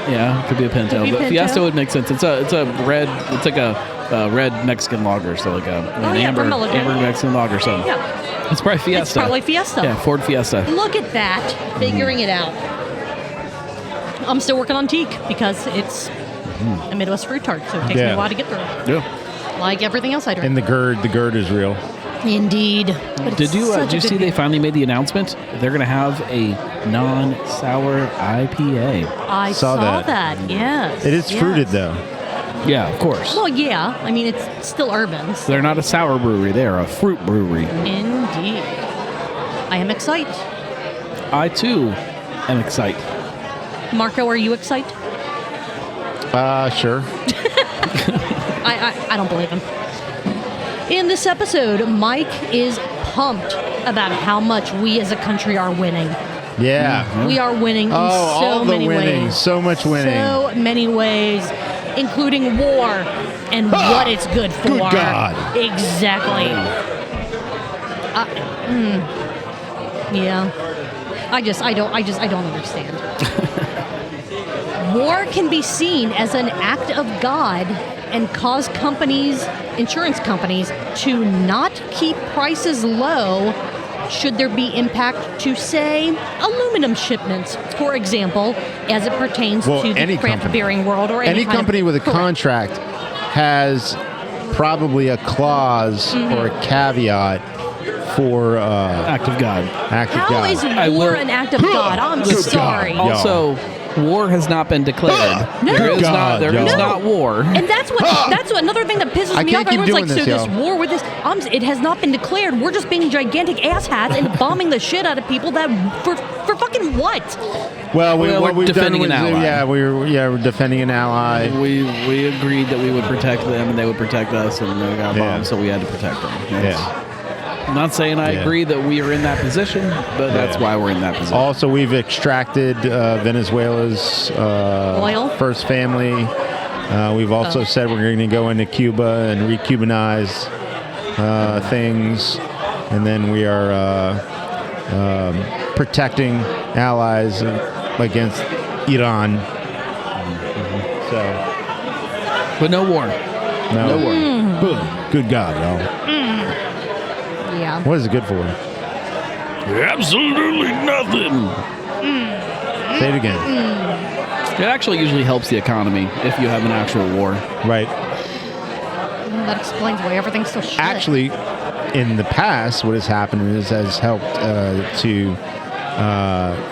D: yeah, could be a Pinto.
C: Could be
D: But
C: Pinto.
D: Fiesta would make sense. It's a red. It's like a red Mexican lager, so like an
C: yeah,
D: amber
C: from Milligan.
D: Mexican lager. So
C: Yeah.
D: it's probably Fiesta.
C: It's probably Fiesta.
D: Yeah, Ford Fiesta.
C: Look at that, figuring it out. I'm still working on teak because it's a Midwest fruit tart, so it takes me
B: Yeah.
C: a while to get through.
D: Yeah.
C: Like everything else I drink.
B: And the gird is real.
C: Indeed. But
D: Did
C: it's
D: you
C: such a
D: did you
C: good
D: see they
C: beer.
D: finally made the announcement? They're going to have a non-sour IPA.
C: I
B: Saw
C: saw
B: that.
C: that. Yes.
B: It is
C: yes.
B: fruited though.
D: Yeah, of course.
C: Well, yeah. I mean, it's still urban.
D: They're not a sour brewery. They're a fruit brewery.
C: Indeed. I am excited.
D: I too am excited.
C: Marco, are you excited?
B: Sure.
C: I don't believe him. In this episode, Mike is pumped about how much we as a country are winning.
B: Yeah.
C: We are winning in
B: Oh,
C: so
B: all the
C: many
B: winning.
C: ways.
B: So much winning.
C: So many ways, including war and what it's good for.
B: Good God.
C: Exactly. Yeah. I don't understand. War can be seen as an act of God and cause companies, insurance companies, to not keep prices low should there be impact to, say, aluminum shipments, for example, as it pertains to the craft beering world or
B: any company with a
C: correct.
B: contract has probably a clause or a caveat for
D: Act of God.
B: act of
C: How
B: God.
C: is war an act of God? I'm sorry.
B: God.
D: Also, war has not been declared.
C: No.
D: There is
B: God,
D: there
B: y'all.
D: is not war.
C: And that's another thing that pisses
B: I
C: me
B: can't
C: off.
B: keep
C: Everyone's like,
B: doing
C: so
B: this,
C: this
B: yo.
C: war with this, it has not been declared. We're just being gigantic asshats and bombing the shit out of people that for fucking what?
B: Well,
D: Well,
B: what
D: we're
B: we've
D: defending
B: done
D: an
B: was,
D: ally.
B: we're defending an ally.
D: We agreed that we would protect them and they would protect us, and they got
B: Yeah.
D: bombed, so we had to protect them. Yes.
B: Yeah.
D: I'm not saying I
B: Yeah.
D: agree that we are in that position, but that's why we're in that position.
B: Also, we've extracted Venezuela's
C: Oil?
B: first family. We've also said we're going to go into Cuba and re-Cubanize things. And then we are protecting allies against Iran. So,
D: But no war.
B: no
D: war.
B: Ugh, good God, y'all.
C: Yeah.
B: What is it good for?
D: Absolutely nothing.
B: Say it again.
D: It actually usually helps the economy if you have an actual war.
B: Right.
C: That explains why everything's so shit.
B: Actually, in the past, what has happened is has helped to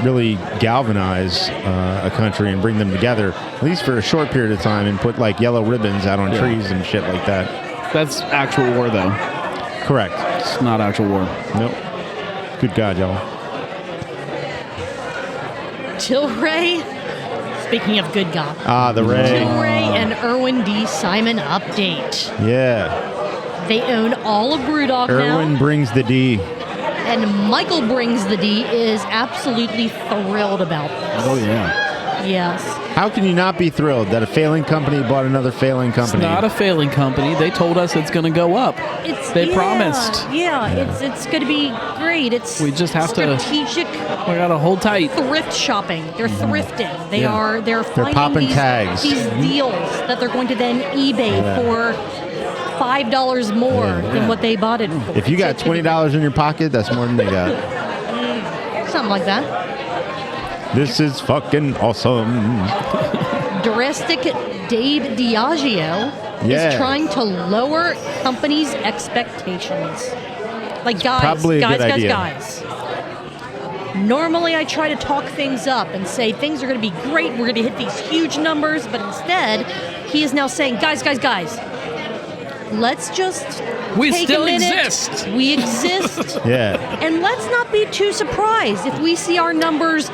B: really galvanize a country and bring them together, at least for a short period of time, and put like yellow ribbons out on trees and shit like that.
D: That's actual war, though.
B: Correct.
D: It's not actual war.
B: Nope. Good God, y'all.
C: Tilray. Speaking of good God.
B: The Ray.
C: Tilray and Irwin D. Simon update.
B: Yeah.
C: They own all of BrewDog
B: Irwin
C: now.
B: brings the D.
C: And Michael Brings the D is absolutely thrilled about this.
D: Oh, yeah.
C: Yes.
B: How can you not be thrilled that a failing company bought another failing company?
D: It's not a failing company. They told us it's going to go up. They
C: Yeah,
D: promised.
C: Yeah, it's going to be great. It's
D: We just have to-
C: strategic
D: We got to hold tight.
C: thrift shopping. They're thrifting. They're finding
B: popping
C: these,
B: tags.
C: these deals that they're going to then eBay for $5 more than what they bought it for.
B: If you got $20 in your pocket, that's more than they got.
C: Something like that.
B: This is fucking awesome.
C: Drastic Dave Diageo
B: Yeah.
C: is trying to lower companies' expectations. Like,
B: probably a good idea.
C: guys. Normally, I try to talk things up and say things are going to be great. We're going to hit these huge numbers. But instead, he is now saying, guys, let's just
D: We
C: take
D: still
C: a minute.
D: exist.
C: We exist.
B: Yeah.
C: And let's not be too surprised if we see our numbers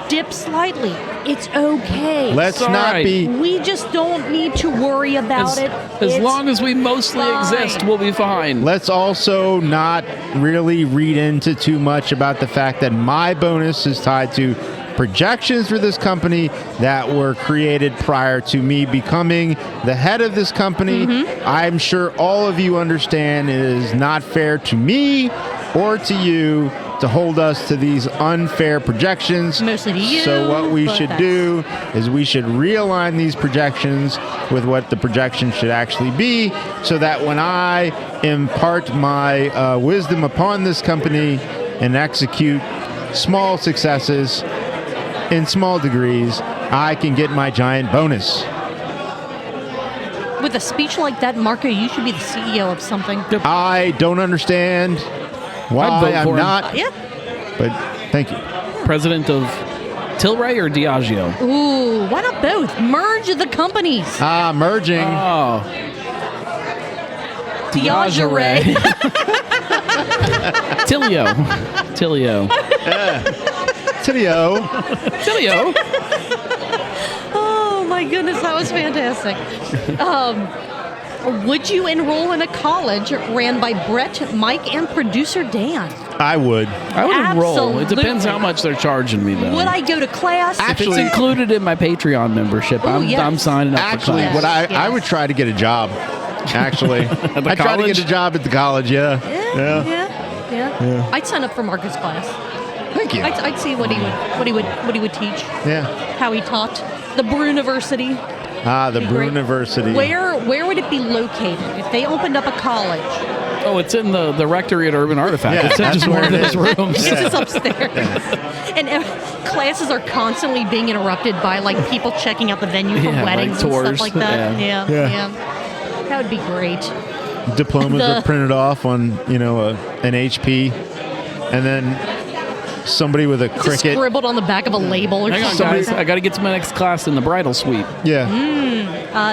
C: dip slightly. It's okay.
B: Let's
D: all
B: not
D: right.
B: be.
C: We just don't need to worry about it.
D: As
C: It's
D: long as we mostly
C: fine.
D: exist, we'll be fine.
B: Let's also not really read into too much about the fact that my bonus is tied to projections for this company that were created prior to me becoming the head of this company. I'm sure all of you understand it is not fair to me or to you to hold us to these unfair projections.
C: Mostly to you,
B: So what we
C: but
B: should
C: that's-
B: do is we should realign these projections with what the projections should actually be, so that when I impart my wisdom upon this company and execute small successes in small degrees, I can get my giant bonus.
C: With a speech like that, Marco, you should be the CEO of something.
B: I don't understand
D: I'd
B: why
D: vote
B: I'm
D: for him.
B: not,
C: Yeah.
B: but thank you.
D: President of Tilray or Diageo?
C: Ooh, why not both? Merge the companies.
B: Merging.
D: Oh.
C: Diageo.
D: Tilio.
B: Tilio.
D: Tilio.
C: Oh my goodness, that was fantastic. Would you enroll in a college ran by Bret, Mike, and producer Dan?
B: I would.
D: I would enroll. It depends
C: Absolutely.
D: how much they're charging me, though.
C: Would I go to class?
D: If it's
B: Actually-
D: included in my Patreon membership, I'm
C: yes.
D: signing up
B: Actually,
D: for
B: what
D: class.
C: Yes.
B: I would try to get a job. Actually,
D: the
B: I tried to get
D: college?
B: a job at the college. Yeah.
C: Yeah. I'd sign up for Marco's class.
B: Thank you.
C: I'd see what he would teach,
B: Yeah.
C: how he taught. The Brew-niversity.
B: The
C: Great.
B: Brew-niversity.
C: Where would it be located if they opened up a college
D: Oh, it's in the rectory at Urban Artifact.
B: Yeah,
D: it's in
B: that's
D: just one
B: where
D: of
B: it
D: those
B: is.
D: rooms.
C: It's just upstairs. And classes are constantly being interrupted by like people checking out the venue for
D: Yeah, like
C: weddings and
D: tours.
C: stuff like that.
D: Yeah.
C: Yeah. That would be great.
B: Diplomas
C: The-
B: are printed off on, an HP, and then somebody with a
C: Just
B: cricket.
C: scribbled on the back of a label or
D: Hang on,
C: something.
D: guys. I got to get to my next class in the bridal suite.
B: Yeah.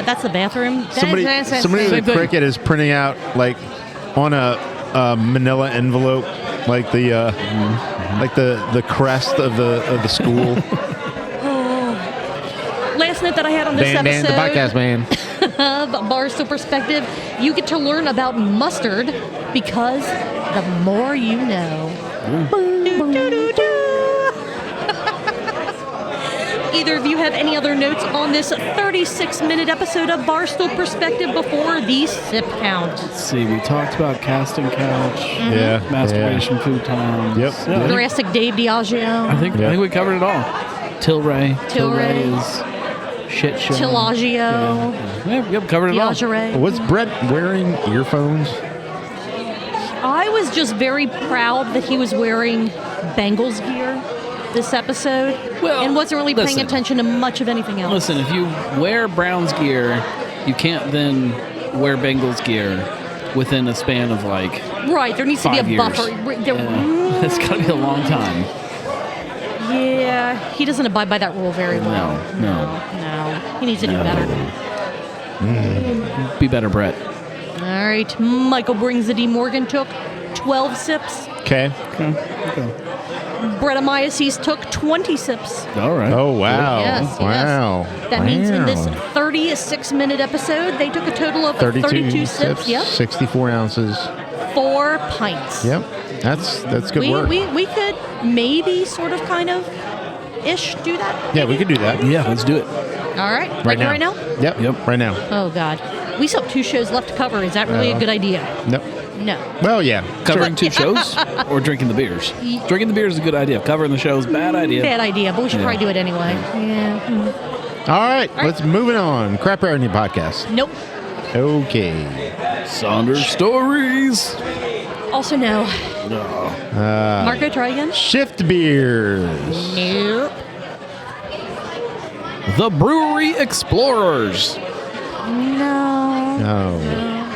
C: That's the bathroom.
B: Somebody with
D: Same
B: a
D: thing.
B: cricket is printing out like on a manila envelope, like the crest of the school.
C: Last note that I had on this episode
B: man.
C: of Barstool Perspective, you get to learn about mustard because the more you know. Do-do-do-do. Either of you have any other notes on this 36-minute episode of Barstool Perspective before the sip count?
D: Let's see. We talked about casting couch,
B: Yeah.
D: masturbation futon.
B: Yep.
D: Yeah,
C: Jurassic Dave Diageo.
D: I think we covered it all. Tilray.
C: Tilray.
D: is shit show.
C: Tillagio.
D: Yep, covered it all.
C: Diageo.
B: Was Brett wearing earphones?
C: I was just very proud that he was wearing Bengals gear this episode
D: Well,
C: and wasn't really paying
D: listen.
C: attention to much of anything else.
D: Listen, if you wear Browns gear, you can't then wear Bengals gear within a span of like
C: Right, there needs to be a
D: 5 years.
C: buffer.
D: It's got to be a long time.
C: Yeah, he doesn't abide by that rule very well.
D: No.
C: He needs to do better.
D: Be better, Brett.
C: All right, Michael brings the D. Morgan took 12 sips.
B: Okay.
C: Bret and Mike took 20 sips.
D: All right.
B: Oh wow!
C: Yes,
B: wow.
C: yes. That means in this 36-minute episode, they took a total of 32 sips. Yep,
B: 64 ounces.
C: 4 pints.
B: Yep. That's good work.
C: We could maybe sort of kind of ish do that.
B: Yeah, we could do that.
D: Yeah, let's do it.
C: All right.
B: Right now.
C: Right now?
B: Yep. Right now.
C: Oh God. We still have 2 shows left to cover. Is that really a good idea?
B: Nope.
C: No.
B: Well, yeah.
D: Covering 2 shows or drinking the beers? Drinking the beers is a good idea. Covering the shows, bad idea.
C: Bad idea, but we should
D: Yeah.
C: probably do it anyway. Yeah.
B: All right. Let's move it on. Crap Parenting Podcast.
C: Nope.
B: Okay.
D: Saunders Stories.
C: Also no. Marco, try again.
B: Shift beers.
C: Nope.
D: The Brewery Explorers.
C: No.
B: No.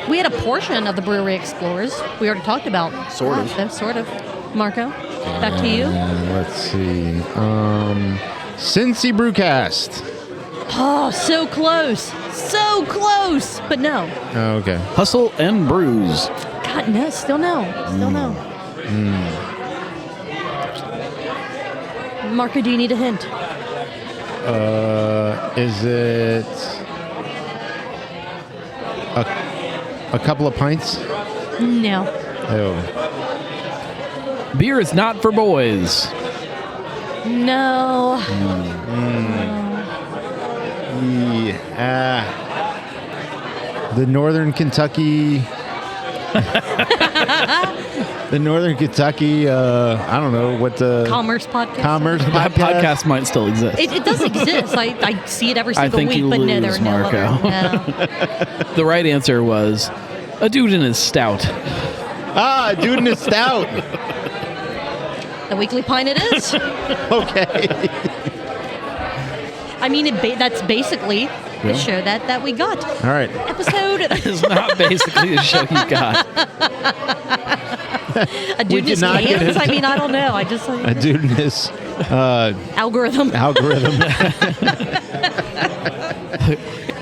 C: We had a portion of the Brewery Explorers. We already talked about.
D: Sort of.
C: Sort of. Marco, back to you.
B: Let's see. Cincy Brewcast.
C: Oh, so close. So close. But no.
B: Oh, okay.
D: Hustle and Brews.
C: God, no. Still no. Still no. Marco, do you need a hint?
B: Is it a couple of pints?
C: No.
B: Oh.
D: Beer is not for boys.
C: No.
B: Yeah. The Northern Kentucky. The Northern Kentucky. I don't know what the
C: Commerce podcast.
B: Commerce
D: That podcast might still exist.
C: It does exist. I see it every single
D: think
C: week,
D: you
C: but no,
D: lose,
C: there are no
D: Marco.
C: other. No.
D: The right answer was a dude in his stout.
B: Dude in a stout.
C: The Weekly Pint it is.
B: Okay.
C: I mean, that's basically the show that we got.
B: All right.
C: Episode.
D: It's not basically the show you got.
C: A dude in his
B: not get
C: hands?
B: it.
C: I mean, I don't know. I just
B: A dude in his
C: algorithm.
B: algorithm.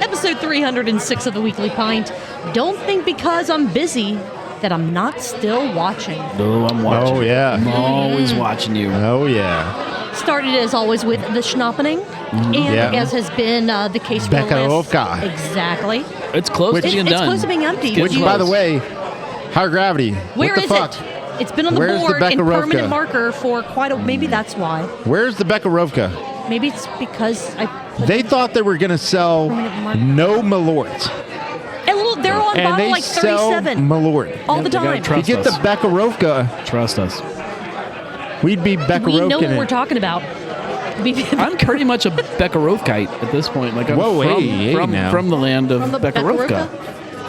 C: Episode 306 of the Weekly Pint. Don't think because I'm busy that I'm not still watching.
D: Oh, I'm watching.
B: Oh, yeah.
D: I'm always watching you.
B: Oh, yeah.
C: Started as always with the schnappening, and
B: Yeah.
C: as has been the case for the last...
B: Bekarovka.
C: Exactly.
D: It's close to being
C: It's
D: done.
C: close to being empty.
D: It's
B: Which,
D: getting
B: by the
D: close.
B: way, higher gravity.
C: Where
B: what the
C: is
B: fuck?
C: it? It's been on the
B: Where's the
C: board in
B: Bekarovka?
C: permanent marker for quite a... Maybe that's why.
B: Where's the Bekarovka?
C: Maybe it's because I...
B: They thought they were going to sell
C: Permanent marker.
B: no Malort.
C: They're on
B: And
C: bottle
B: they
C: like
B: sell
C: 37
B: Malort.
C: all the
D: They gotta
C: time.
B: If
D: trust
B: you get the
D: us.
B: Bekarovka,
D: Trust us.
B: we'd be
C: We
B: Bekarovka.
C: know what we're talking about.
D: I'm pretty much a Bekarovkite at this point. Like I'm
B: Whoa,
D: from,
B: hey
D: from,
B: now.
D: from the land of
C: From the
D: Bekarovka.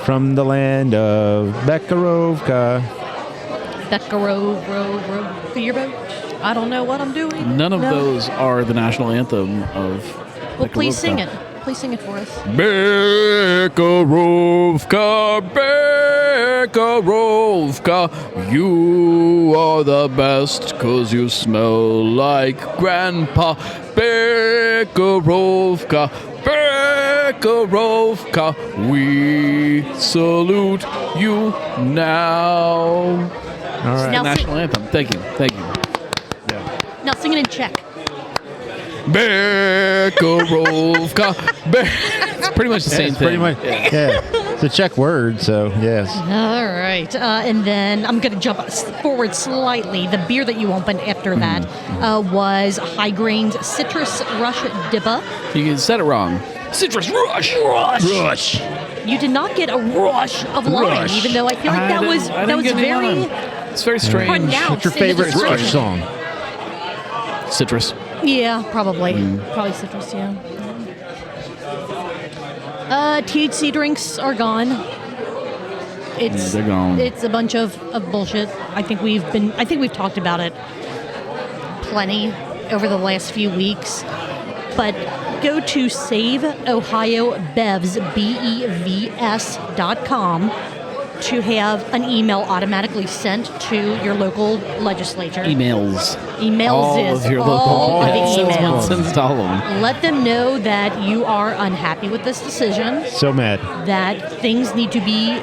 B: from the land of Bekarovka.
C: Bekarovka, your boat? I don't know what I'm doing.
D: None of those are the national anthem of.
C: Well, please
D: Bekarovka.
C: sing it. Please sing it for us.
D: Bekarovka, Bekarovka, you are the best 'cause you smell like Grandpa. Bekarovka, Bekarovka, we salute you now.
B: All right.
C: Now
D: National anthem. Thank you.
C: Now sing it in Czech.
D: Bekarovka. It's pretty much the same
B: It's
D: thing.
B: pretty much, yeah. It's a Czech word, so yes.
C: All right. And then I'm going to jump forward slightly. The beer that you opened after that was High Grains Citrus Rush Dippa.
D: You said it wrong. Citrus Rush.
B: Rush.
C: You did not get a rush of lime,
B: Rush.
C: even though I feel like that was very
D: It's very strange.
C: pronounced.
B: What's your
C: in the
B: favorite
C: description.
B: Rush song?
D: Citrus.
C: Yeah, probably. Probably citrus, yeah. THC drinks are gone. It's
D: they're gone.
C: It's a bunch of bullshit. I think we've talked about it plenty over the last few weeks. But go to SaveOhioBevs, BEVS.com to have an email automatically sent to your local legislature.
D: Emails.
C: Emails
D: All
C: is
D: of your
C: all
D: local
C: of the emails.
D: Sends to all of them.
C: Let them know that you are unhappy with this decision,
B: So mad.
C: that things need to be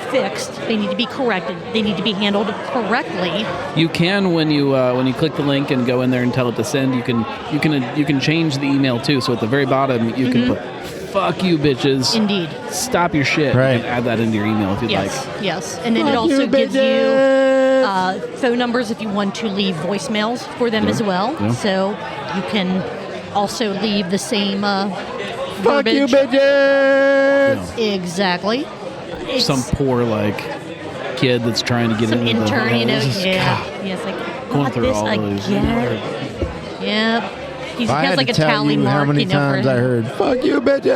C: fixed, they need to be corrected, they need to be handled correctly.
D: You can when you click the link and go in there and tell it to send. You can change the email too. So at the very bottom you can put "fuck you, bitches."
C: Indeed.
D: Stop your shit.
B: Right.
D: You can add that into your email if you'd
C: Yes,
D: like.
C: yes. And then it also gives you phone numbers if you want to leave voicemails for them as well.
D: Yeah.
C: So you can also leave the same
B: Fuck you,
C: verbiage.
B: bitches!
C: Exactly. It's
D: Some poor kid that's trying to get
C: some
D: into
C: intern,
D: the
C: you know.
D: Just,
C: Yeah. Yes, like
D: going
C: got
D: through
C: this
D: all those.
C: again. Yep. He
B: If I
C: has
B: had
C: like
B: to
C: a
B: tell
C: tally
B: you
C: mark,
B: how many
C: you know,
B: times
C: for
B: I heard "fuck you, bitches."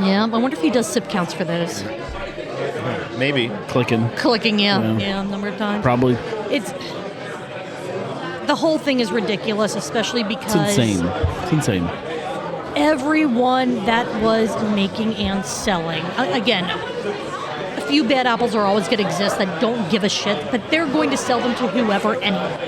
C: Yeah, I wonder if he does sip counts for those.
B: Maybe.
D: Clicking.
C: Clicking, yeah,
D: Yeah.
C: a number of times.
D: Probably.
C: It's the whole thing is ridiculous, especially because
D: It's insane. It's insane.
C: everyone that was making and selling, again, a few bad apples are always going to exist that don't give a shit, but they're going to sell them to whoever anyway.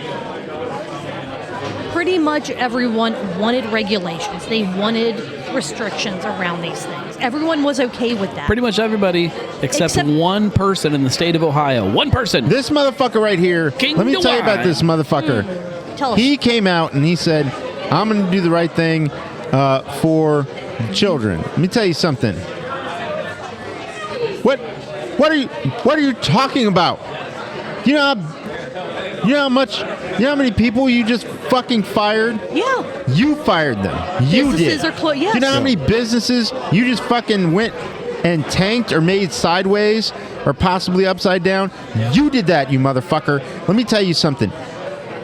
C: Pretty much everyone wanted regulations. They wanted restrictions around these things. Everyone was okay with that.
D: Pretty much everybody except one person in the state of Ohio. One person.
B: This motherfucker right here.
D: King
B: Let me tell you about
D: Dewey.
B: this motherfucker.
C: Tell us.
B: He came out and he said, "I'm going to do the right thing for children." Let me tell you something. What are you talking about? You know how many people you just fucking fired?
C: Yeah.
B: You fired them. You
C: Businesses
B: did.
C: are yes.
B: You know how many businesses you just fucking went and tanked or made sideways or possibly upside down? You did that, you motherfucker. Let me tell you something.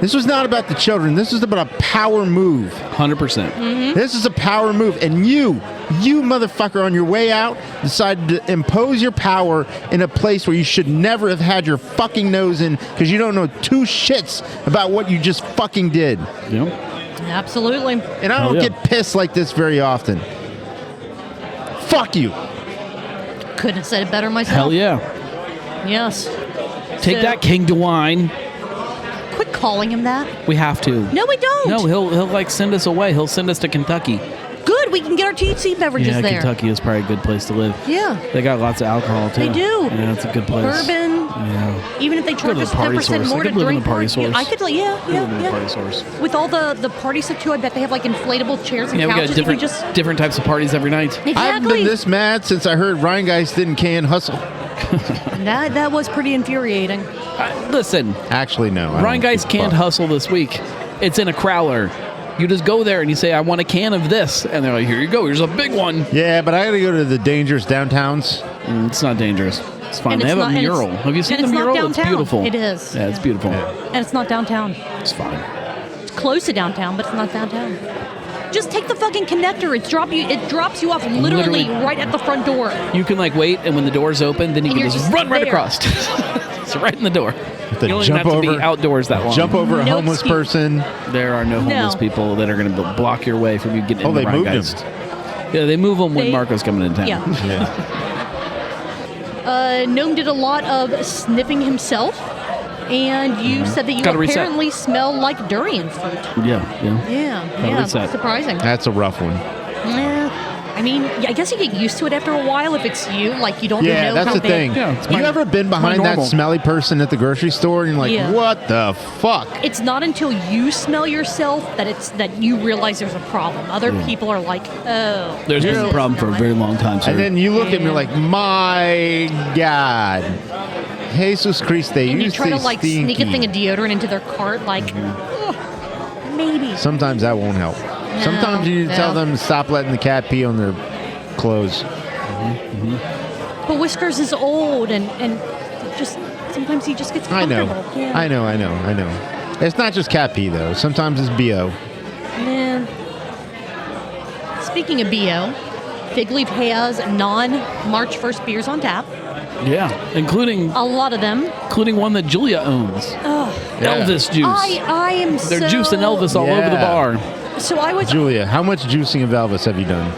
B: This was not about the children. This was about a power move.
D: 100%.
B: This is a power move. And you motherfucker, on your way out, decided to impose your power in a place where you should never have had your fucking nose in because you don't know two shits about what you just fucking did.
D: Yeah.
C: Absolutely.
B: And I don't
D: yeah.
B: get pissed like this very often. Fuck you.
C: Couldn't have said it better myself.
D: Hell yeah.
C: Yes.
D: Take
C: So-
D: that, King DeWine.
C: Quit calling him that.
D: We have to.
C: No, we don't.
D: No, he'll send us away. He'll send us to Kentucky.
C: Good. We can get our THC beverages
D: Yeah,
C: there.
D: Kentucky is probably a good place to live.
C: Yeah.
D: They got lots of alcohol too.
C: They do.
D: Yeah, it's a good place.
C: Bourbon.
D: Yeah.
C: Even if they charge
D: to the
C: us
D: party
C: 10%
D: source.
C: more
D: I
C: to
D: could live in
C: drink
D: the party
C: more,
D: source.
C: I could,
D: Live in the party
C: yeah.
D: source.
C: With all the party stuff too, I bet they have like inflatable chairs and
D: Yeah, we
C: couches.
D: got different
C: You can just
D: different types of parties every night.
C: exactly.
B: I haven't been this mad since I heard Ryan Geist didn't can hustle.
C: That was pretty infuriating.
D: Listen,
B: Actually, no. I
D: Ryan
B: don't
D: Geist
B: give a
D: can't
B: fuck.
D: hustle this week. It's in a crowler. You just go there and you say, "I want a can of this," and they're like, "Here you go. Here's a big one."
B: Yeah, but I got to go to the dangerous downtowns.
D: It's not dangerous. It's fine.
C: And
D: They
C: it's
D: have
C: not-
D: a
C: and it's-
D: mural. Have you seen
C: and
D: the
C: it's not
D: mural? It's
C: downtown.
D: beautiful.
C: It is.
D: Yeah, it's beautiful.
C: And it's not downtown.
D: It's fine.
C: It's close to downtown, but it's not downtown. Just take the fucking connector. It drops you off literally right at the front door.
D: You can like wait, and when the door's open, then you
C: And
D: can
C: you're
D: just
C: just
D: run right
C: there.
D: across. It's right in the door.
B: To
D: You don't even
B: jump
D: have to be
B: over-
D: outdoors that long.
B: Jump over a
C: No
B: homeless
C: excuse.
B: person.
D: There are no homeless people that are going to block your way from you getting
B: Oh,
D: in the
B: they
D: right
B: moved
D: guys.
B: him.
D: Yeah, they move them when
C: They-
D: Marco's coming into town.
C: Yeah.
B: Yeah.
C: Gnome did a lot of sniffing himself, and you said that you
D: Gotta reset.
C: apparently smell like durian fruit.
D: Yeah.
C: Yeah,
D: reset.
C: surprising.
B: That's a rough one.
C: Yeah. I mean, I guess you get used to it after a while if it's you. Like, you don't
B: Yeah,
C: know
B: that's
C: how
B: the
C: bad.
B: thing.
D: Yeah, it's
B: you
D: my-
B: ever been
D: my
B: behind that
D: normal.
B: smelly person at the grocery store and you're like,
C: Yeah.
B: what the fuck?
C: It's not until you smell yourself that you realize there's a problem. Other people are like, oh.
D: There's been a problem for a very long time, sir.
B: And then you look at me
C: Yeah.
B: like, my God. Jesus Christ, they
C: And you
B: used
C: try to
B: to
C: like sneak a thing of deodorant into their cart, like, "Ugh, maybe.
B: Sometimes that won't help. Sometimes you need to tell
C: no.
B: them to stop letting the cat pee on their clothes.
C: But Whiskers is old and just sometimes he just gets
B: I know.
C: comfortable. Yeah.
B: I know. It's not just cat pee, though. Sometimes it's BO.
C: Man. Speaking of BO, Fig Leaf has non-March 1st beers on tap.
D: yeah, including
C: A lot of them.
D: one that Julia owns. Elvis juice.
C: I am
D: They're juicing Elvis all over the
B: Yeah.
D: bar.
C: So I was.
B: Julia, how much juicing of Elvis have you done?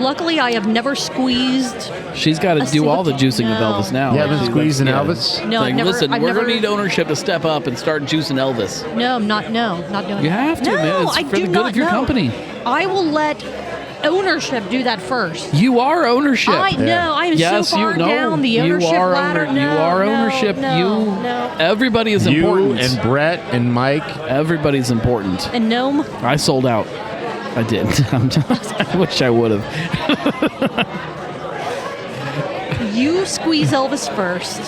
C: Luckily, I have never squeezed.
D: She's got to
C: A
D: do all the
C: single-
D: juicing of
C: no.
D: Elvis now.
B: You haven't
D: She
B: squeezed an
D: yeah.
B: Elvis?
C: No,
D: Like,
C: I've never.
D: listen,
C: I've
D: we're
C: never,
D: going to need ownership to step up and start juicing Elvis.
C: No, I'm not. No, not doing.
D: You
C: it.
D: have to,
C: no,
D: man. It's
C: I
D: for
C: do
D: the good
C: not
D: of your
C: know.
D: company.
C: I will let ownership do that first.
D: You are ownership.
C: I know. I am
D: Yes,
C: so far
D: you know.
C: down the ownership
D: you are
C: ladder.
D: You are ownership.
C: No.
D: Everybody is
B: You
D: important.
B: and Bret and Mike.
D: Everybody's important.
C: And Gnome.
D: I sold out. I didn't. I wish I would have.
C: You squeeze Elvis first,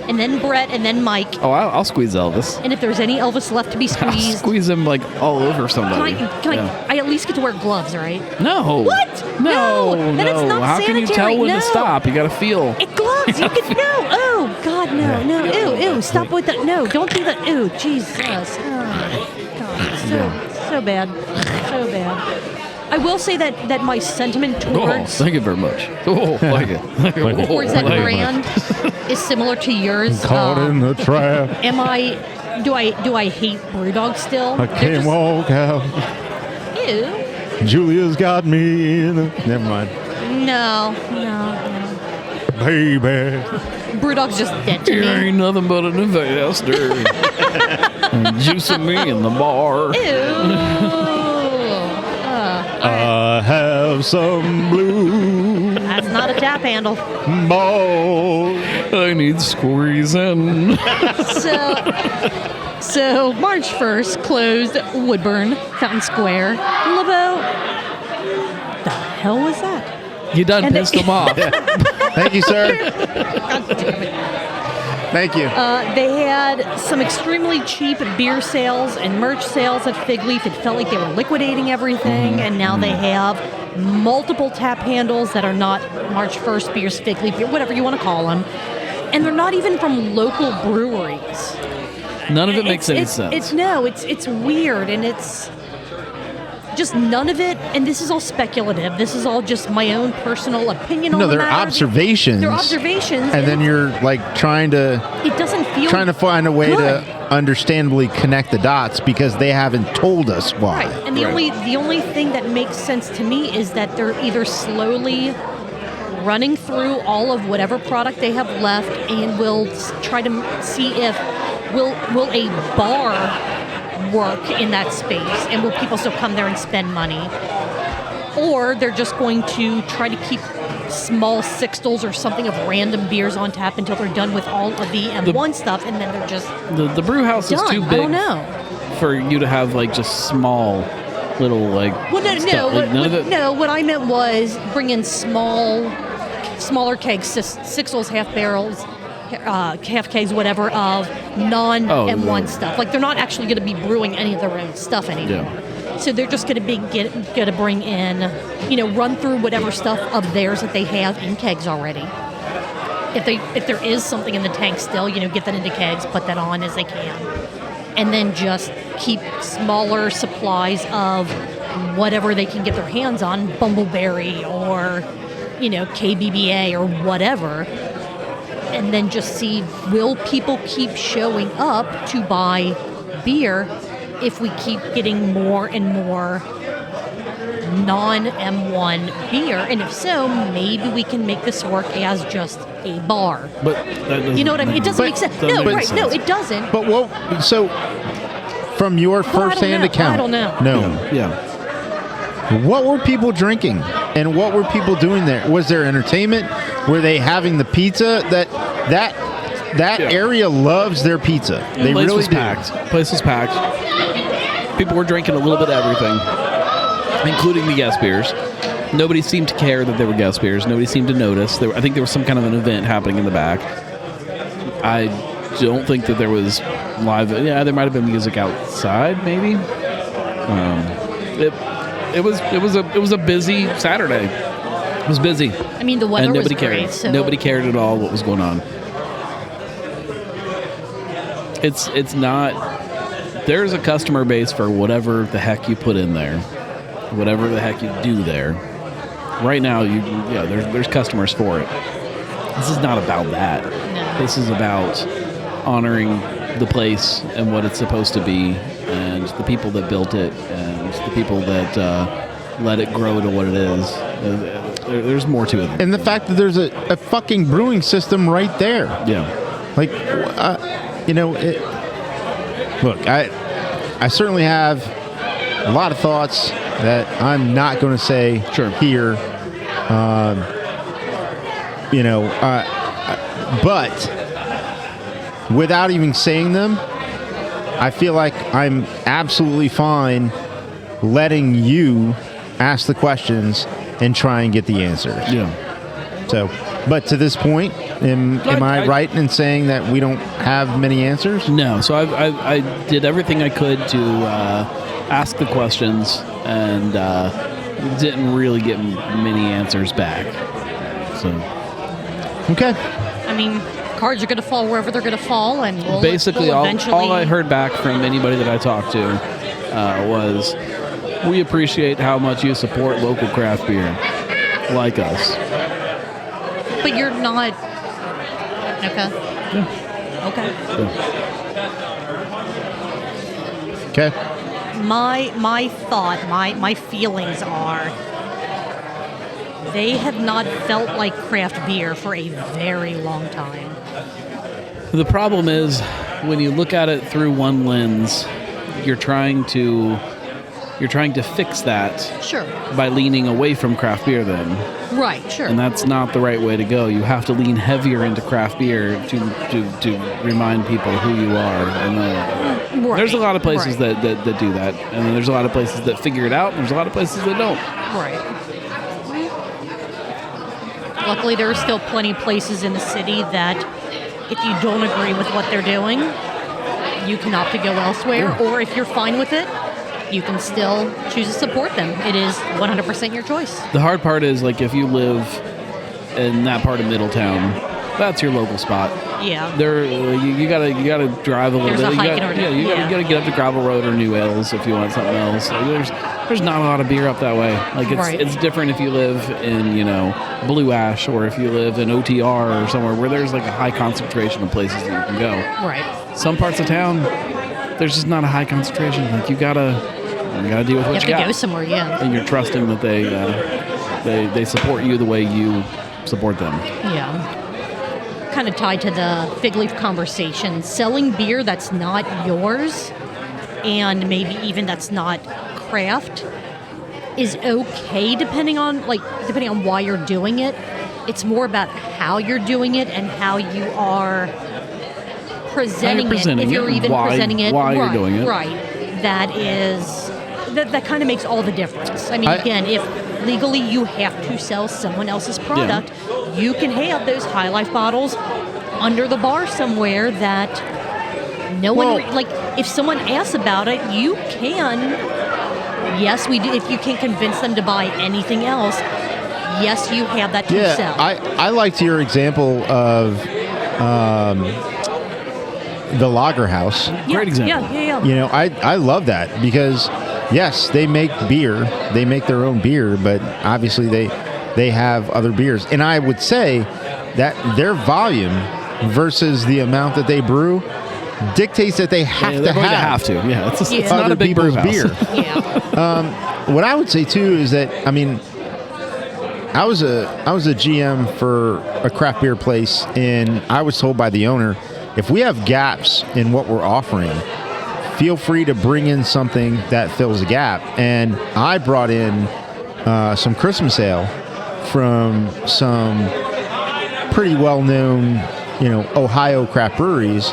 C: and then Bret, and then Mike.
D: Oh, I'll squeeze Elvis.
C: And if there's any Elvis left to be
D: I'll
C: squeezed,
D: squeeze him like all over somebody.
C: can I at least get to wear gloves, right?
D: No.
C: What?
D: No.
C: No, then it's not
D: How can you
C: sanitary.
D: tell when
C: No.
D: to stop? You got to feel.
C: It gloves. You can no. Oh God, no. Ew. Stop with that. No, don't do that. Ew, Jesus. Oh, God, so bad. So bad. I will say that my sentiment
D: Oh,
C: towards
D: thank you very much. Oh, like it.
C: towards that
D: Like it.
C: brand is similar to yours.
B: Caught in the trap.
C: Do I hate BrewDog still?
B: I
C: They're
B: can't
C: just-
B: walk out.
C: Ew.
B: Julia's got me in a... Never mind.
C: No.
B: Baby.
C: BrewDog's just dead to
D: You
C: me.
D: ain't nothing but an investor. Juicing me in the bar.
B: I have some blue
C: That's not a tap handle.
B: balls.
D: I need squeezing.
C: So March 1st closed Woodburn, Fountain Square, Laveau. The hell was that?
D: You done
C: And
D: pissed
C: they-
D: them off.
B: Thank you, sir. Thank you.
C: They had some extremely cheap beer sales and merch sales at Fig Leaf. It felt like they were liquidating everything, and now they have multiple tap handles that are not March 1st beers, Fig Leaf beer, whatever you want to call them. And they're not even from local breweries.
D: None of it makes any
C: It's
D: sense.
C: it's weird, and it's just none of it. And this is all speculative. This is all just my own personal opinion on
B: No,
C: the
B: they're
C: matter.
B: observations.
C: They're observations,
B: And then you're like trying to
C: it doesn't feel
B: find a way
C: good.
B: to understandably connect the dots because they haven't told us why.
C: Right. And the only thing that makes sense to me is that they're either slowly running through all of whatever product they have left, and will try to see if will a bar work in that space, and will people still come there and spend money, or they're just going to try to keep small sixtels or something of random beers on tap until they're done with all of the M1 stuff, and then they're just
D: The brew house is
C: done.
D: too
C: I
D: big
C: don't know.
D: for you to have like just small little like
C: Well,
D: stuff. Like, none of it.
C: what I meant was bring in smaller kegs, sixels, half barrels, half kegs, whatever, of non-M1
D: right.
C: stuff. Like, they're not actually going to be brewing any of their own stuff anymore. So they're just going to bring in, run through whatever stuff of theirs that they have in kegs already. If there is something in the tank still, get that into kegs, put that on as they can. And then just keep smaller supplies of whatever they can get their hands on, Bumbleberry or, KBBA or whatever, and then just see, will people keep showing up to buy beer if we keep getting more and more non-M1 beer? And if so, maybe we can make this work as just a bar.
D: But that doesn't,
C: You know what I mean? It doesn't make sense. No,
D: make
C: right?
D: sense.
C: No, it doesn't.
B: But so from your first-hand account,
C: I don't know.
B: No.
D: Yeah.
B: What were people drinking, and what were people doing there? Was there entertainment? Were they having the pizza? That area loves their pizza. They
D: Place
B: really
D: was
B: do.
D: packed. Place was packed. People were drinking a little bit of everything, including the guest beers. Nobody seemed to care that they were guest beers. Nobody seemed to notice. I think there was some kind of an event happening in the back. I don't think that there was live. Yeah, there might have been music outside, maybe. It was a busy Saturday. It was busy.
C: I mean, the weather
D: And nobody
C: was
D: cared.
C: great. So
D: Nobody cared at all what was going on. It's not. There's a customer base for whatever the heck you put in there, whatever the heck you do there. Right now, there's customers for it. This is not about that.
C: No.
D: This is about honoring the place and what it's supposed to be, and the people that built it, and the people that let it grow to what it is. There's more to it.
B: And the fact that there's a fucking brewing system right there.
D: Yeah.
B: Like, look, I certainly have a lot of thoughts that I'm not going to say here. But without even saying them, I feel like I'm absolutely fine letting you ask the questions and try and get the answers.
D: Yeah.
B: So, but to this point, am I right in saying that we don't have many answers?
D: No. So I did everything I could to ask the questions, and didn't really get many answers back. So.
B: Okay.
C: I mean, cards are going to fall wherever they're going to fall, and
D: Basically,
C: we'll eventually...
D: all I heard back from anybody that I talked to was, we appreciate how much you support local craft beer, like us.
C: But you're not... Okay.
D: Yeah.
C: Okay.
B: Okay.
C: My thought, my feelings are, they have not felt like craft beer for a very long time.
D: The problem is, when you look at it through one lens, you're trying to fix that
C: Sure.
D: by leaning away from craft beer then.
C: Right, sure.
D: And that's not the right way to go. You have to lean heavier into craft beer to remind people who you are. And
C: Right,
D: there's a lot of places
C: right.
D: that do that. And then there's a lot of places that figure it out, and there's a lot of places that don't.
C: Right. Luckily, there are still plenty of places in the city that if you don't agree with what they're doing, you can opt to go elsewhere.
D: Yeah.
C: Or if you're fine with it, you can still choose to support them. It is 100% your choice.
D: The hard part is, like, if you live in that part of Middletown, that's your local spot.
C: Yeah.
D: There, you gotta drive a little
C: There's
D: bit.
C: a hike in order.
D: You
C: Yeah.
D: gotta get up to Gravel Road or New Ales if you want something else. There's not a lot of beer up that way. Like,
C: Right.
D: it's different if you live in Blue Ash, or if you live in OTR or somewhere where there's like a high concentration of places that you can go.
C: Right.
D: Some parts of town, there's just not a high concentration. Like, you gotta deal with what
C: You have to
D: got.
C: go somewhere, yeah.
D: And you're trusting that they support you the way you support them.
C: Yeah. Kind of tied to the fig leaf conversation. Selling beer that's not yours, and maybe even that's not craft, is okay depending on why you're doing it. It's more about how you're doing it and how you are presenting it. If you're even presenting it,
D: why you're
C: right,
D: doing it.
C: right. That kind of makes all the difference. I mean, again, if legally you have to sell someone else's product, you can have those High Life bottles under the bar somewhere that no one, if someone asks about it, you can, yes, we do. If you can convince them to buy anything else, yes, you have that to sell.
B: I liked your example of the Lager House.
C: Yeah,
D: Great example.
C: Yeah.
B: I love that because yes, they make beer. They make their own beer, but obviously they have other beers. And I would say that their volume versus the amount that they brew dictates that they have to have
D: to. Yeah, it's
B: other
D: not a big
B: people's
D: brew house.
B: beer.
C: Yeah.
B: What I would say too is that, I mean, I was a GM for a craft beer place, and I was told by the owner, if we have gaps in what we're offering, feel free to bring in something that fills a gap. And I brought in some Christmas ale from some pretty well-known, Ohio craft breweries,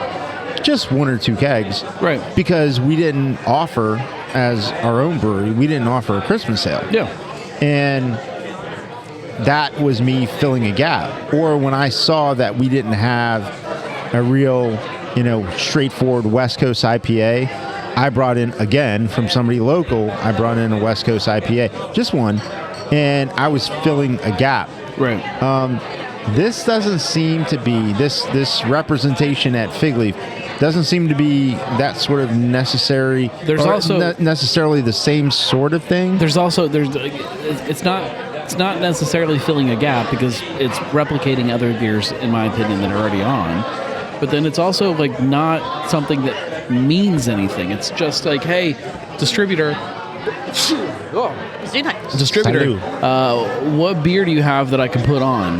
B: just 1 or 2 kegs.
D: Right.
B: Because we didn't offer, as our own brewery, we didn't offer a Christmas ale.
D: Yeah.
B: And that was me filling a gap. Or when I saw that we didn't have a real, straightforward West Coast IPA, I brought in, again, from somebody local, I brought in a West Coast IPA, just one, and I was filling a gap.
D: Right.
B: This doesn't seem to be, this representation at Fig Leaf doesn't seem to be that sort of necessary.
D: There's also
B: necessarily the same sort of thing.
D: There's it's not necessarily filling a gap because it's replicating other beers, in my opinion, that are already on. But then it's also like not something that means anything. It's just like, hey, distributor, what beer do you have that I can put on?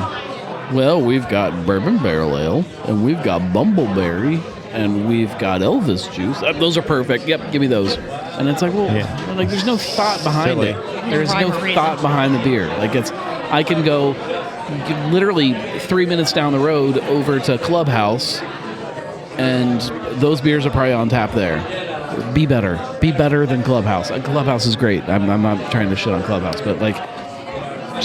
D: Well, we've got Bourbon Barrel Ale, and we've got Bumbleberry, and we've got Elvis Juice. Those are perfect. Yep, give me those. And it's like, like there's no thought behind it. There's no thought behind the beer. Like I can go literally 3 minutes down the road over to Clubhouse, and those beers are probably on tap there. Be better. Be better than Clubhouse. Clubhouse is great. I'm not trying to shit on Clubhouse, but like,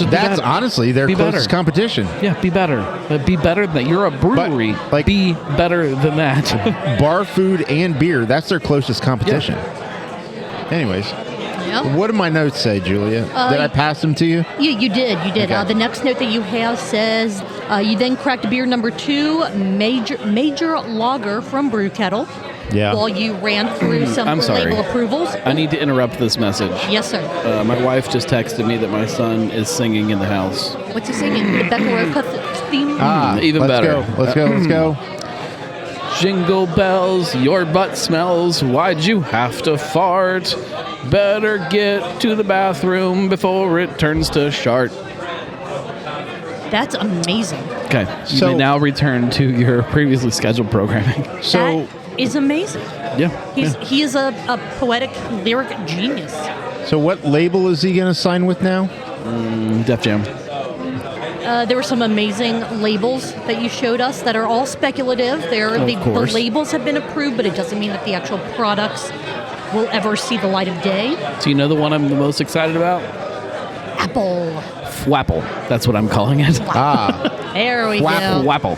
B: that's honestly their closest competition.
D: Yeah, be better. Be better than that. You're a brewery.
B: But,
D: be better than that.
B: Bar food and beer, that's their closest competition. Yeah. Anyways.
C: Yeah.
B: What did my notes say, Julia? Did I pass them to you?
C: Yeah, you did. You did.
B: Okay.
C: The next note that you have says, you then cracked beer number 2, major lager from Brew Kettle.
B: Yeah.
C: While you ran through some label approvals.
D: I need to interrupt this message.
C: Yes, sir.
D: My wife just texted me that my son is singing in the house.
C: What's he singing? The Becca Rowe theme?
D: Even better.
B: Let's go.
D: Jingle bells, your butt smells. Why'd you have to fart? Better get to the bathroom before it turns to shart.
C: That's amazing.
D: Okay, you may now return to your previously scheduled programming.
C: That is amazing.
D: Yeah.
C: He is a poetic, lyric genius.
B: So what label is he going to sign with now?
D: Def Jam.
C: There were some amazing labels that you showed us that are all speculative. The labels have been approved, but it doesn't mean that the actual products will ever see the light of day.
D: So you know the one I'm the most excited about?
C: Apple.
D: Fwapple. That's what I'm calling it.
C: There we go.
D: Fwapple.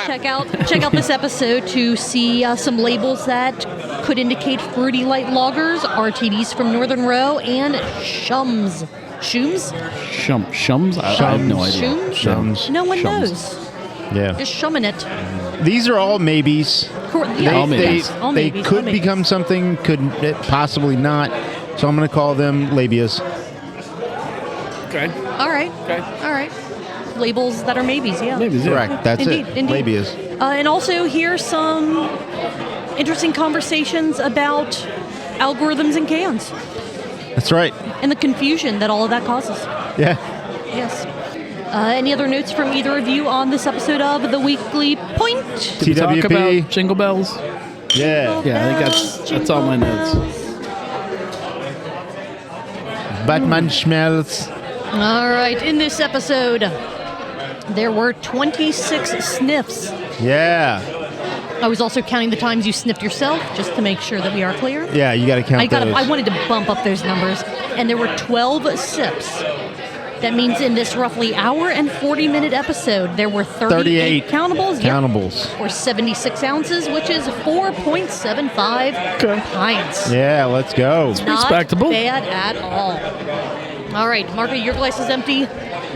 C: Check out this episode to see some labels that could indicate fruity light lagers, RTDs from Northern Row, and Shums. Shums?
D: Shums? I have no idea.
B: Shums.
C: No one knows.
B: Yeah.
C: Just shumming it.
B: These are all maybes.
C: All
D: maybes.
B: They could become something, could possibly not. So I'm going to call them labias.
D: Okay.
C: All right.
D: Okay.
C: All right. Labels that are maybes, yeah.
D: Maybes, yeah.
B: Correct. That's
C: Indeed.
B: Labias.
C: And also here's some interesting conversations about algorithms and cans.
B: That's right.
C: And the confusion that all of that causes.
B: Yeah.
C: Yes. Any other notes from either of you on this episode of The Weekly Point?
D: Did we talk about Jingle Bells?
B: Yeah.
D: Yeah, I think that's all my notes.
B: Batman smells.
C: All right. In this episode, there were 26 sniffs.
B: Yeah.
C: I was also counting the times you sniffed yourself, just to make sure that we are clear.
B: Yeah, you got to count those.
C: I wanted to bump up those numbers. And there were 12 sips. That means in this roughly hour and 40-minute episode, there were 38 countables. Or 76 ounces, which is 4.75 pints.
B: Yeah, let's go.
C: Not
D: respectable.
C: Bad at all. All right, Marco, your glass is empty.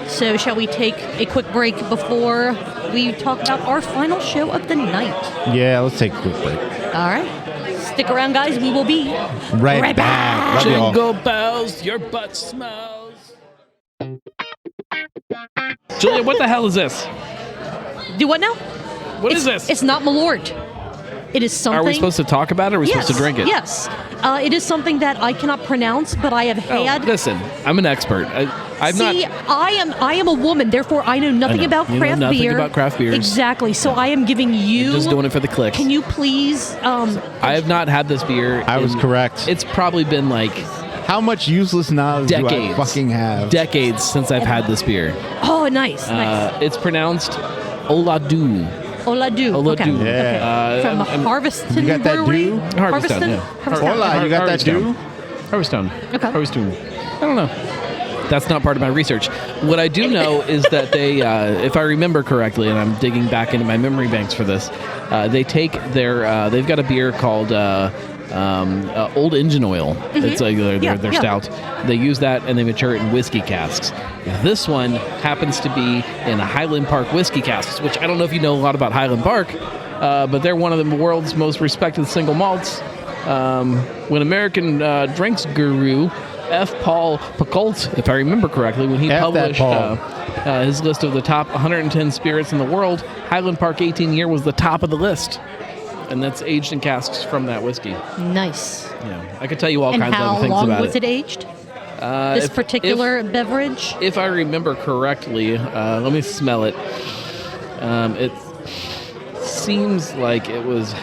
C: So shall we take a quick break before we talk about our final show of the night?
B: Yeah, let's take a quick break.
C: All right. Stick around, guys. We will be
B: Right back. Love you all.
D: Jingle bells, your butt smells. Julia, what the hell is this?
C: Do what now?
D: What is this?
C: It's not Malort. It is something.
D: Are we supposed to talk about it, or are we supposed to drink it?
C: Yes. It is something that I cannot pronounce, but I have had.
D: Listen, I'm an expert. I'm not.
C: I am a woman, therefore I know nothing about
D: You know
C: craft
D: nothing
C: beer.
D: about craft beers.
C: Exactly. So I am giving you.
D: Just doing it for the clicks.
C: Can you please?
D: I have not had this beer.
B: I was correct.
D: It's probably been like
B: How much useless knowledge do I
D: decades.
B: fucking have?
D: Decades since I've had this beer.
C: Oh, nice. Nice.
D: It's pronounced Oladu.
C: Oladu.
D: Oladu.
C: Okay.
B: Yeah.
C: Okay. From
D: and
C: Harveston
B: you got that
C: Brewery.
B: dew?
D: Harveston, yeah.
C: Harveston.
B: Hola, you got that
D: Harvestone.
B: dew?
D: Harvestone.
C: Okay.
D: Harvestone. I don't know. That's not part of my research. What I do know is that they, if I remember correctly, and I'm digging back into my memory banks for this, they take their, they've got a beer called Old Engine Oil. It's like their stout. They use that and they mature it in whiskey casks. This one happens to be in Highland Park whiskey casks, which I don't know if you know a lot about Highland Park, but they're one of the world's most respected single malts. When American drinks guru F. Paul Picoult, if I remember correctly, when he published his list of the top 110 spirits in the world, Highland Park 18 Year was the top of the list. And that's aged in casks from that whiskey.
C: Nice.
D: Yeah, I could tell you all
C: And
D: kinds of
C: how
D: other things
C: long
D: about
C: was it aged? This particular beverage?
D: If I remember correctly, let me smell it. It seems like it was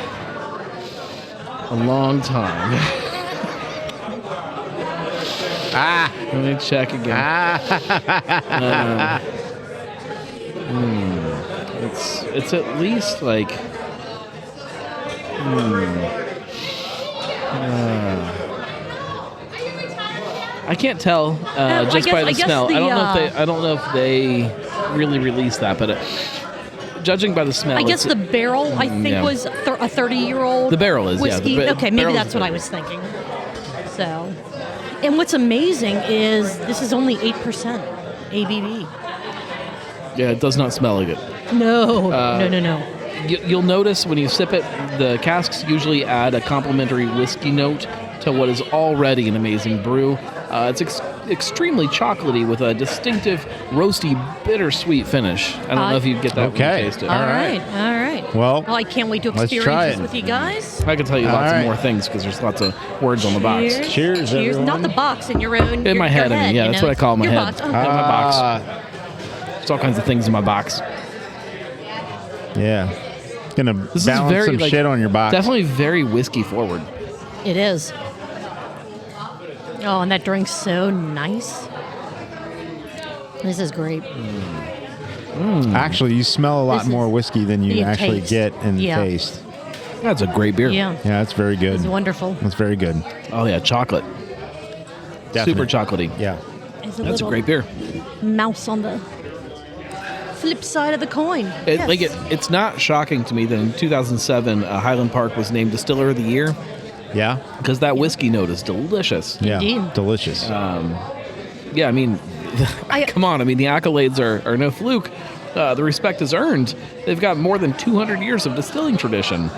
D: a long time. Let me check again. It's at least like. I can't tell just by the smell. I don't know if they really released that, but judging by the smell,
C: I guess the barrel I think was a 30-year-old.
D: The barrel is
C: whiskey. Okay, maybe that's what I was thinking. So, and what's amazing is this is only 8% ABV.
D: Yeah, it does not smell like it.
C: No, no.
D: You'll notice when you sip it, the casks usually add a complementary whiskey note to what is already an amazing brew. It's extremely chocolatey with a distinctive, roasty, bittersweet finish. I don't know if you get that when you taste it.
C: All right.
B: Well,
C: I can't wait to
B: let's try
C: experience
B: it.
C: this with you guys.
D: I can tell you lots of more things because there's lots of words on the box.
B: Cheers, everyone.
C: Not the box in your own.
D: In my head, I mean, yeah, that's what I call my
C: your
D: head.
C: Box.
D: In my box. There's all kinds of things in my box.
B: Yeah. Gonna
D: This
B: balance
D: is very,
B: some shit on your box.
D: Definitely very whiskey forward.
C: It is. Oh, and that drink's so nice. This is great.
B: Actually, you smell a lot more whiskey than you actually
C: taste.
B: get and taste.
D: That's a great beer.
C: Yeah.
B: Yeah, that's very good.
C: It's wonderful.
B: That's very good.
D: Oh, yeah, chocolate. Super chocolatey.
B: Yeah.
D: That's a great beer.
C: Mouse on the flip side of the coin.
D: It's not shocking to me that in 2007, Highland Park was named Distiller of the Year.
B: Yeah.
D: Because that whiskey note is delicious.
B: Yeah.
C: Indeed.
B: Delicious.
D: Yeah, I mean, come on. I mean, the accolades are no fluke. The respect is earned. They've got more than 200 years of distilling tradition.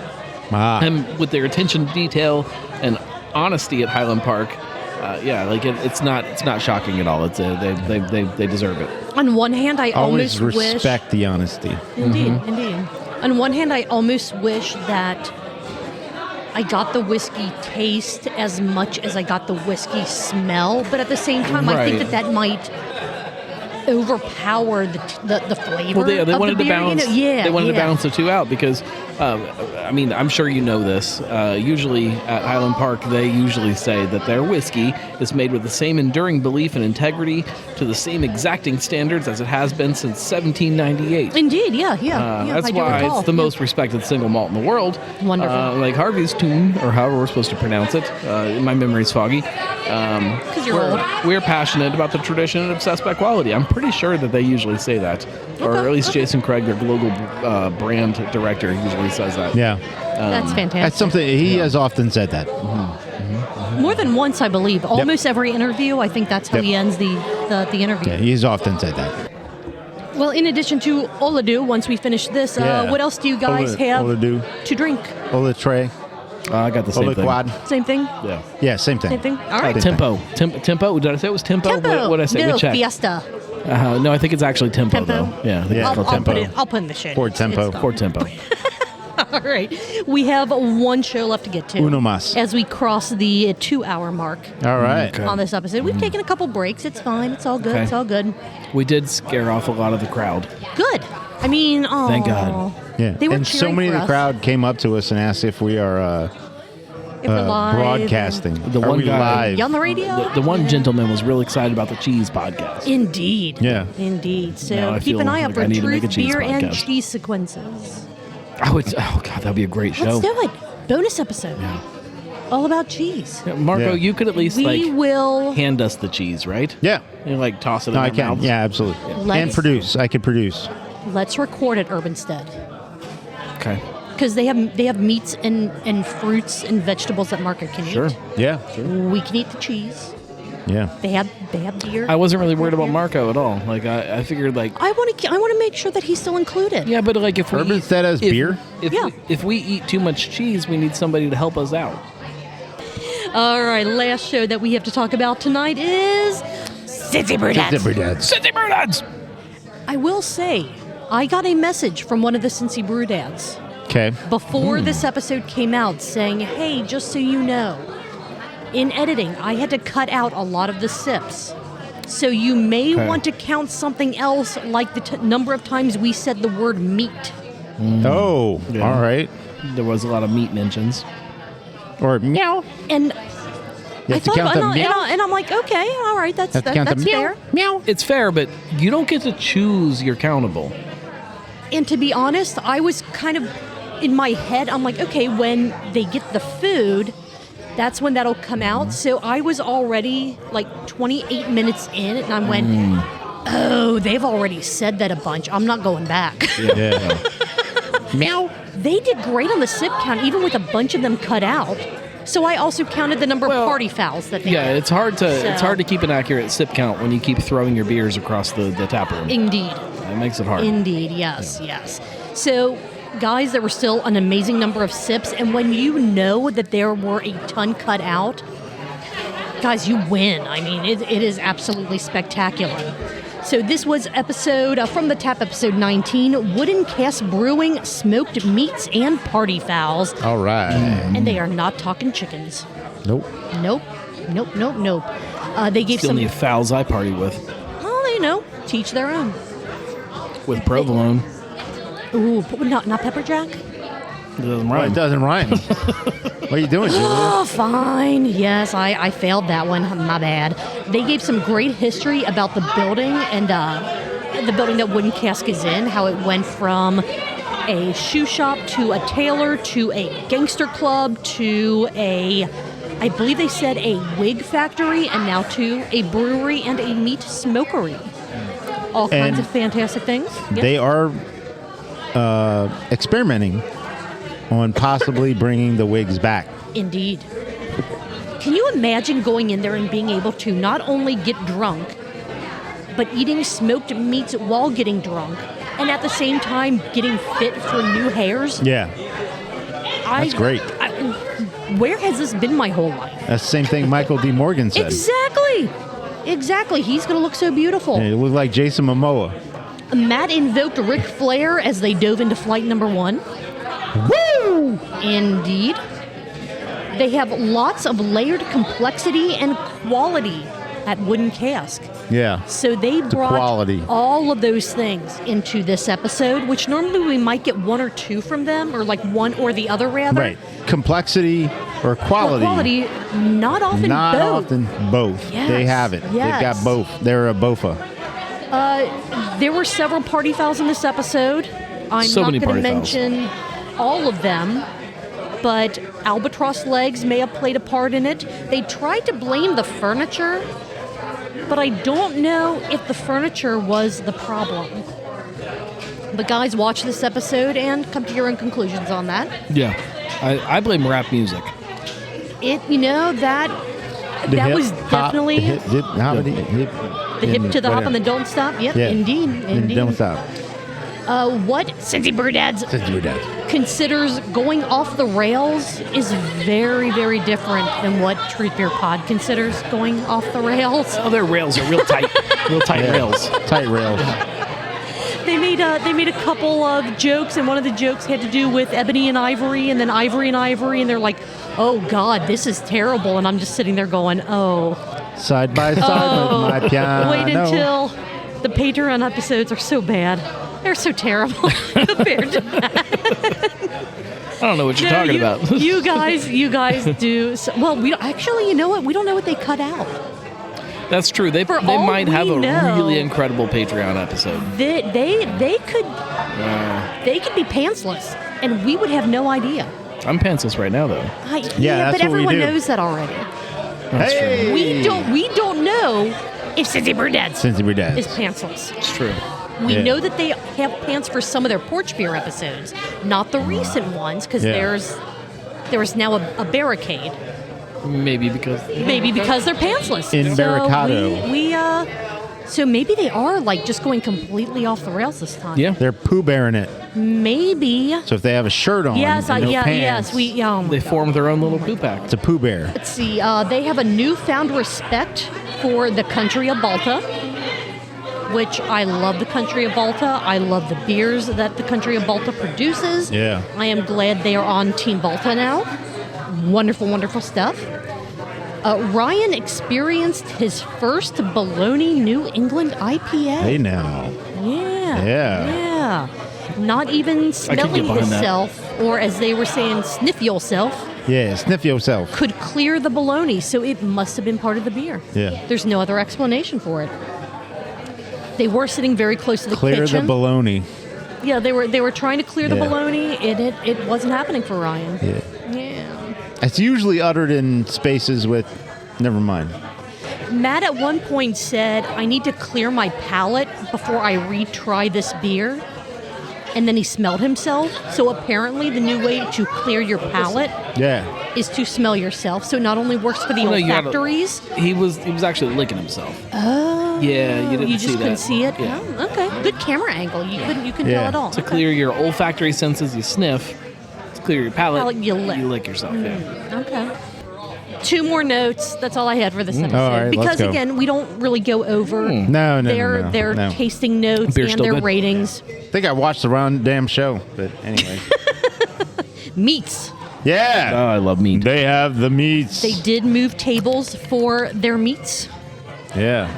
D: And with their attention to detail and honesty at Highland Park, it's not shocking at all. It's they deserve it.
C: On one hand, I
B: always
C: almost
B: respect the honesty.
C: Indeed. On one hand, I almost wish that I got the whiskey taste as much as I got the whiskey smell, but at the same time, I think that might overpower the flavor.
D: Well, they wanted
C: of the
D: to
C: beer,
D: balance. They wanted to balance the two out because, I mean, I'm sure you know this. Usually at Highland Park, they usually say that their whiskey is made with the same enduring belief and integrity to the same exacting standards as it has been since 1798.
C: Indeed, yeah.
D: That's why it's the most respected single malt in the world.
C: Wonderful.
D: Like Harvey's Tune, or however we're supposed to pronounce it. My memory's foggy.
C: Because you're old.
D: We're passionate about the tradition and obsessed by quality. I'm pretty sure that they usually say that. Or at least Jason Craig, their global brand director, usually says that.
B: Yeah.
C: That's fantastic.
B: That's something he has often said that.
C: More than once, I believe. Almost every interview, I think that's how he ends the interview.
B: Yeah, he's often said that.
C: Well, in addition to Oladu, once we finish this, what else do you guys have to drink?
B: Ola Trey.
D: I got the same thing.
B: Quad.
C: Same thing?
D: Yeah.
B: Yeah, same thing.
C: Same thing? All right.
D: Tempo. Tempo. Did I say it was tempo?
C: Tempo.
D: What did I say?
C: No,
D: We checked.
C: Fiesta.
D: No, I think it's actually tempo,
C: Tempo?
D: though. Yeah. I think
B: Yeah.
D: it's called
C: I'll
D: tempo.
C: I'll put in the shit.
B: Ford Tempo.
D: Ford tempo.
C: All right. We have one show left to get to.
B: Uno mas.
C: As we cross the 2-hour mark
B: All right.
D: Okay.
C: on this episode. We've taken a couple breaks. It's fine. It's all good.
D: Okay.
C: It's all good.
D: We did scare off a lot of the crowd.
C: Good. I mean, oh.
D: Thank God.
B: Yeah.
C: They were
B: And so
C: cheering
B: many of
C: for
B: the
C: us.
B: crowd came up to us and asked if we are
C: If we're live.
B: broadcasting.
D: The
B: Are
D: one
B: we
D: guy-
B: live?
C: You on the radio?
D: The one gentleman was really excited about the cheese podcast.
C: Indeed.
B: Yeah.
C: Indeed. So
D: Now I
C: keep
D: feel
C: an eye out
D: like
C: for
D: I need to make a
C: truth,
D: cheese
C: beer, and
D: podcast.
C: cheese sequences.
D: Oh God, that'd be a great show.
C: Let's do it. Bonus episode.
D: Yeah.
C: All about cheese.
D: Yeah, Marco,
B: Yeah.
D: you could at least
C: We will.
D: hand us the cheese, right?
B: Yeah.
D: You like toss it
B: No,
D: in
B: I
D: our
B: can.
D: mouths?
B: Yeah, absolutely.
C: Let's-
B: And produce. I could produce.
C: Let's record at Urbanstead.
D: Okay.
C: Because they have meats and fruits and vegetables that Marco can
D: Sure.
C: eat.
B: Yeah. Sure.
C: We can eat the cheese.
B: Yeah.
C: They have beer.
D: I wasn't really worried about Marco at all. Like I figured like
C: I want to make sure that he's still included.
D: yeah, but like if we
B: Urban said as beer?
C: Yeah.
D: If we eat too much cheese, we need somebody to help us out.
C: All right, last show that we have to talk about tonight is Cincy Brew Dads.
D: City Birds.
C: I will say, I got a message from one of the Cincy Brew Dads
B: Okay.
C: before this episode came out saying, hey, just so you know, in editing, I had to cut out a lot of the sips. So you may
D: Okay.
C: want to count something else like the number of times we said the word meat.
B: Oh,
D: Yeah.
B: all right.
D: There was a lot of meat mentions.
B: Or meow.
C: And
B: You
C: I
B: have to
C: thought,
B: count the meow.
C: and I'm like, okay, all right, that's
B: Have to count the
C: that's
B: meow.
C: fair.
B: Meow.
D: It's fair, but you don't get to choose your countable.
C: And to be honest, I was kind of in my head, I'm like, okay, when they get the food, that's when that'll come out. So I was already like 28 minutes in, and I went, oh, they've already said that a bunch. I'm not going back.
B: Yeah. Meow.
C: They did great on the sip count, even with a bunch of them cut out. So I also counted the number of party fouls that they
D: Yeah,
C: had.
D: it's hard to
C: So-
D: keep an accurate sip count when you keep throwing your beers across the tap room.
C: Indeed.
D: It makes it hard.
C: Indeed, yes, yes. So, guys, there were still an amazing number of sips, and when you know that there were a ton cut out, guys, you win. I mean, it is absolutely spectacular. So this was episode, from the tap, episode 19, Wooden Cask Brewing, Smoked Meats, and Party Fouls.
B: All right.
C: And they are not talking chickens.
B: Nope.
C: Nope. Nope, nope, nope. They gave
D: Still
C: some,
D: need fouls I party with
C: teach their own.
D: with provolone.
C: Ooh, but not pepper jack?
D: It doesn't
B: Well,
D: rhyme.
B: it doesn't rhyme. What are you doing, Julia?
C: Oh, fine. Yes, I failed that one. My bad. They gave some great history about the building and the building that Wooden Cask is in, how it went from a shoe shop to a tailor to a gangster club to I believe they said a wig factory, and now to a brewery and a meat smokery. All kinds
B: And
C: of fantastic things. Yep.
B: They are experimenting on possibly bringing the wigs back.
C: Indeed. Can you imagine going in there and being able to not only get drunk, but eating smoked meats while getting drunk, and at the same time getting fit for new hairs?
B: Yeah. That's great.
C: Where has this been my whole life?
B: That's the same thing Michael D. Morgan said.
C: Exactly. He's going to look so beautiful.
B: Yeah, it looked like Jason Momoa.
C: Matt invoked Ric Flair as they dove into flight number 1.
B: Woo!
C: Indeed. They have lots of layered complexity and quality at Wooden Cask.
B: Yeah.
C: So they brought
B: quality.
C: all of those things into this episode, which normally we might get one or two from them, or like one or the other, rather.
B: Right. Complexity or quality.
C: Or quality, not often
B: Not
C: both.
B: often both.
C: Yes,
B: They have it.
C: yes.
B: They've got both. They're a bofa.
C: There were several party fouls in this episode. I'm
D: So
C: not
D: many
C: going to
D: party fouls.
C: mention all of them, but albatross legs may have played a part in it. They tried to blame the furniture, but I don't know if the furniture was the problem. But guys, watch this episode and come to your own conclusions on that.
D: Yeah. I blame rap music.
C: That
B: The hip,
C: was
B: hop,
C: definitely
B: the hip,
C: the hip to the hop and the don't stop. Yep,
B: Yeah.
C: indeed.
B: And don't stop.
C: What Cincy Brew Dads
B: Cincy Brew Dads.
C: considers going off the rails is very, very different than what Truth Beer Pod considers going off the rails.
D: Oh, their rails are real tight. Real tight rails.
B: Tight rails.
C: They made a couple of jokes, and one of the jokes had to do with Ebony and Ivory, and then Ivory and Ivory, and they're like, "Oh God, this is terrible," and I'm just sitting there going, "Oh."
B: Side by side with my piano.
C: Wait until the Patreon episodes are so bad. They're so terrible compared to that.
D: I don't know what you're talking about.
C: you guys do. Well, we actually, you know what? We don't know what they cut out.
D: That's true. They
C: all
D: might have
C: we
D: a
C: know,
D: really incredible Patreon episode.
C: They could be pantsless, and we would have no idea.
D: I'm pantsless right now, though.
B: that's
C: but
B: what
C: everyone
B: we do.
C: knows that already.
D: That's true.
C: We don't know if Cincy Brew Dads
B: Cincy Brew Dads.
C: is pantsless.
D: It's true.
C: We
B: Yeah.
C: know that they have pants for some of their porch beer episodes, not the recent ones, because
B: Yeah.
C: there's now a barricade.
D: Maybe because
C: They're pantsless.
B: In barricado.
C: So maybe they are like just going completely off the rails this time.
D: yeah,
B: They're Pooh Bearing it.
C: Maybe.
B: So if they have a shirt on,
C: Yes.
B: and no
C: Yes.
B: pants,
D: they formed their own little poo pack.
B: it's a Pooh Bear.
C: Let's see. They have a newfound respect for the country of Balta, which I love the country of Balta. I love the beers that the country of Balta produces.
B: Yeah.
C: I am glad they are on Team Balta now. Wonderful, wonderful stuff. Ryan experienced his first Bologna New England IPA.
B: Hey now.
C: Yeah. Not even smelling
D: behind that.
C: himself, or as they were saying, sniff yourself,
B: Yeah, sniff yourself.
C: could clear the bologna, so it must have been part of the beer.
B: Yeah.
C: There's no other explanation for it. They were sitting very close to the
B: Clear
C: kitchen.
B: the baloney.
C: Yeah, they were trying to clear the
B: Yeah.
C: bologna, and it wasn't happening for Ryan.
B: Yeah.
C: Yeah.
B: It's usually uttered in spaces with, never mind.
C: Matt at one point said, "I need to clear my palate before I retry this beer." And then he smelled himself. So apparently the new way to clear your palate
B: Yeah.
C: is to smell yourself. So it not only works for the
D: No, you gotta-
C: olfactories.
D: He was actually licking himself.
C: Oh.
D: Yeah, you didn't
C: You
D: see
C: just couldn't
D: that.
C: see it?
D: Yeah.
C: Oh, okay. Good camera angle. You couldn't
B: Yeah.
C: tell at all.
D: To clear your olfactory senses, you sniff. To clear your palate,
C: Palate, you lick.
D: yourself. Yeah.
C: Okay. 2 more notes. That's all I had for this episode.
B: All right, let's
C: because
B: go.
C: again, we don't really go over
B: No,
C: their
B: no.
C: tasting notes
D: Beer's
C: and
D: still
C: their
D: good.
C: ratings.
B: I think I watched the wrong damn show, but anyway.
C: Meats.
B: Yeah.
D: Oh, I love meat.
B: They have the meats.
C: They did move tables for their meats,
B: Yeah.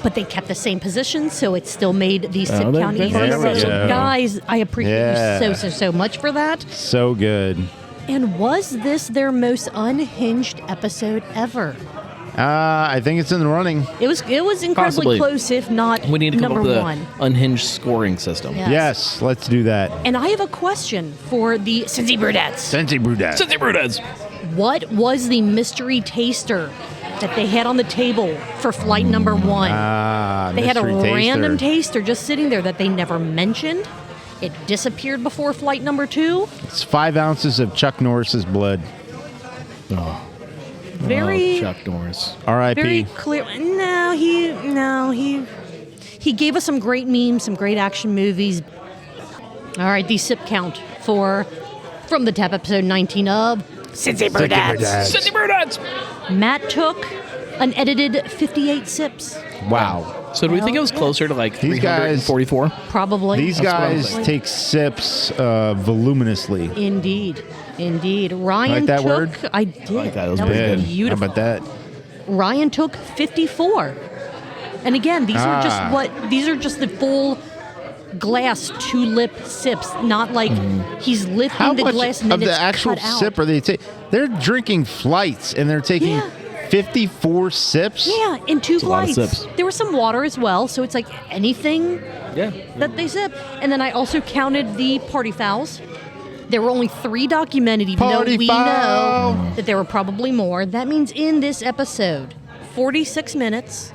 C: but they kept the same position, so it still made the sit
D: they-
C: count
D: they-
C: easy.
B: there we
C: So,
B: go.
C: guys, I appreciate
B: Yeah.
C: you so much for that.
B: So good.
C: And was this their most unhinged episode ever?
B: I think it's in the running.
C: It was incredibly
D: Possibly.
C: close, if not
D: We need to come
C: number
D: up with
C: one.
D: an unhinged scoring system.
C: Yeah.
B: Yes, let's do that.
C: And I have a question for the Cincy Brew Dads.
B: Cincy Brew Dads.
D: Cincy Brew Dads.
C: What was the mystery taster that they had on the table for flight number 1? They had a
B: mystery
C: random
B: taster.
C: taster just sitting there that they never mentioned. It disappeared before flight number 2.
B: It's 5 ounces of Chuck Norris's blood.
C: Very,
D: Oh, Chuck Norris.
B: R.I.P.
C: very clear. No, he gave us some great memes, some great action movies. All right, the sip count from the tap episode 19 of Cincy Brew Dads.
D: Cincy Brew Dads.
C: Matt took an edited 58 sips,
B: Wow.
D: So do we think it was closer to like
B: These guys-
D: 344?
C: probably.
B: These
D: That's what I'm
B: guys
D: thinking.
B: take sips voluminously.
C: Indeed. Ryan
B: Like that
C: took.
B: word?
C: I did.
D: like that. It was
C: That
D: pretty
C: was
D: good.
C: beautiful.
B: How about that?
C: Ryan took 54. And again, these are just the full glass 2-lip sips, not like he's lifting
B: How
C: the
B: much
C: glass and then
B: of the
C: it's
B: actual
C: cut out.
B: sip are they taking? They're drinking flights and they're taking
C: Yeah.
B: 54 sips?
C: Yeah, in 2
D: a lot of
C: flights.
D: sips.
C: There was some water as well, so it's like anything
D: Yeah.
C: that they sip. And then I also counted the party fouls. There were only 3 documented, even though
B: Party
C: we
B: foul.
C: know that there were probably more. That means in this episode, 46 minutes,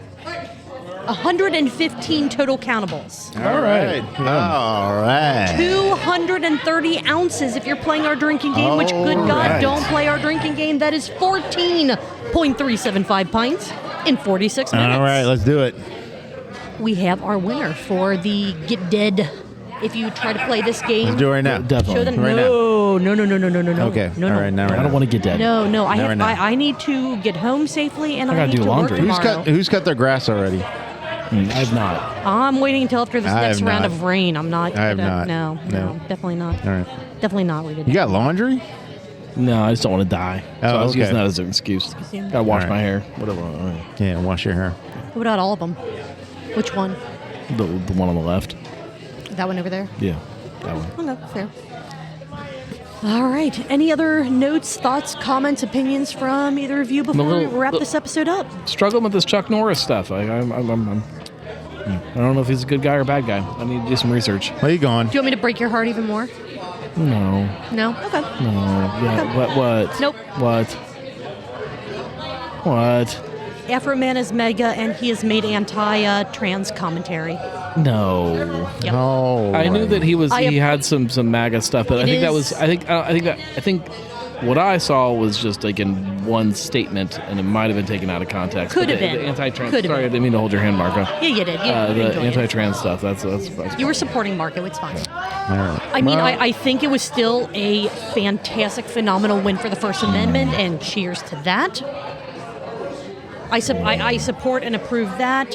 C: 115 total countables.
B: All right. All right.
C: 230 ounces if you're playing our drinking game, which, good God,
B: Alright.
C: don't play our drinking game. That is 14.375 pints in 46 minutes.
B: All right, let's do it.
C: We have our winner for the Get Dead if you try to play this game,
B: Let's do it right now.
D: Definitely.
C: show them.
B: Right
C: No.
B: Okay.
C: No.
B: All right. Now.
D: I don't want to get dead.
C: No.
B: Right now.
C: I need to get home safely, and
D: I
C: I
D: gotta
C: need
D: do
C: to
D: laundry.
C: work tomorrow.
B: Who's cut their grass already?
D: I've not.
C: I'm waiting until after this
B: I
C: next
B: have
C: round
B: not.
C: of rain. I'm not.
B: I have
C: gonna-
B: not.
C: No, definitely not.
B: All right.
C: Definitely not. We did.
B: You got laundry?
D: No, I just don't want to die. So
B: Oh,
D: I was
B: okay.
D: using that as an excuse.
C: Yeah.
D: Gotta wash
B: All right.
D: my hair. Whatever. All right.
B: Yeah. Wash your hair.
C: What about all of them? Which one?
D: The one on the left.
C: That one over there?
D: Yeah. That one.
C: Okay, fair. All right. Any other notes, thoughts, comments, opinions from either of you before we wrap this episode up?
D: Struggling with this Chuck Norris stuff. I don't know if he's a good guy or a bad guy. I need to do some research.
B: Where you going?
C: Do you want me to break your heart even more?
D: No.
C: No? Okay.
D: No. Yeah.
C: Okay.
D: What?
C: Nope.
D: What?
C: Afro Man is mega, and he has made anti-trans commentary.
D: No.
C: Yep.
B: Oh.
D: I knew that he was.
C: I
D: He had some MAGA stuff, but I
C: It
D: think that
C: is-
D: was. I think what I saw was just like in one statement, and it might have been taken out of context.
C: Could
D: But
C: have been.
D: The anti-trans.
C: Could have
D: Sorry, I
C: been.
D: didn't mean to hold your hand, Marco.
C: Yeah, you did. You
D: The
C: enjoyed it.
D: anti-trans stuff. That's
C: You were supporting Marco. It's fine.
B: All right.
C: I mean,
B: Well,
C: I think it was still a fantastic, phenomenal win for the First Amendment, and cheers to that. I support and approve that.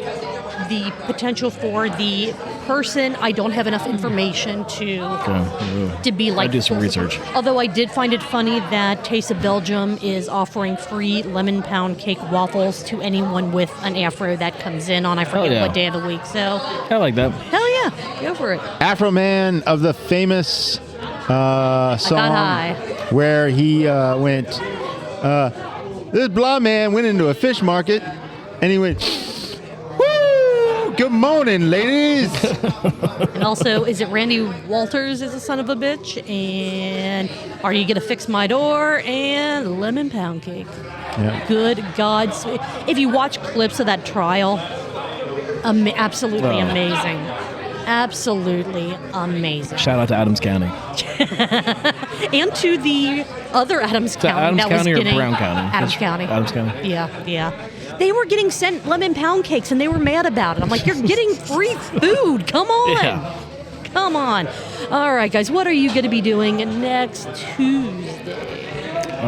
C: The potential for the person, I don't have enough information to be like.
D: I do some
C: full
D: research.
C: support. Although I did find it funny that Taste of Belgium is offering free lemon pound cake waffles to anyone with an afro that comes in on I forget
D: yeah.
C: what day of the week. So
D: I like that.
C: hell yeah, go for it.
B: Afro Man of the famous song
C: high.
B: where he went, this blonde man went into a fish market and he went, woo, good morning, ladies.
C: And also, is it Randy Walters is a son of a bitch? And are you going to fix my door? And lemon pound cake.
B: Yeah.
C: Good God. If you watch clips of that trial, absolutely amazing. Absolutely amazing.
D: Shout out to Adams County.
C: And to the other Adams County
D: Adams
C: that
D: County
C: was
D: or
C: getting...
D: Brown County?
C: Adams County.
D: Adams County.
C: Yeah. They were getting sent lemon pound cakes, and they were mad about it. I'm like, you're getting free food. Come on.
D: Yeah.
C: Come on. All right, guys, what are you going to be doing next Tuesday?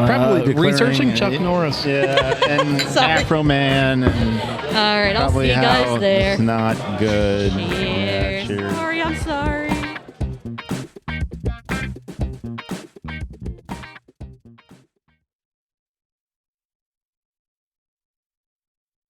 B: Probably declaring-
D: researching Chuck Norris.
B: Yeah, and
C: Sorry.
B: Afro Man. And
C: All right, I'll see
B: probably
C: you guys
B: how
C: there.
B: it's not good.
C: Cheers.
B: Yeah, cheers.
C: Sorry, I'm sorry.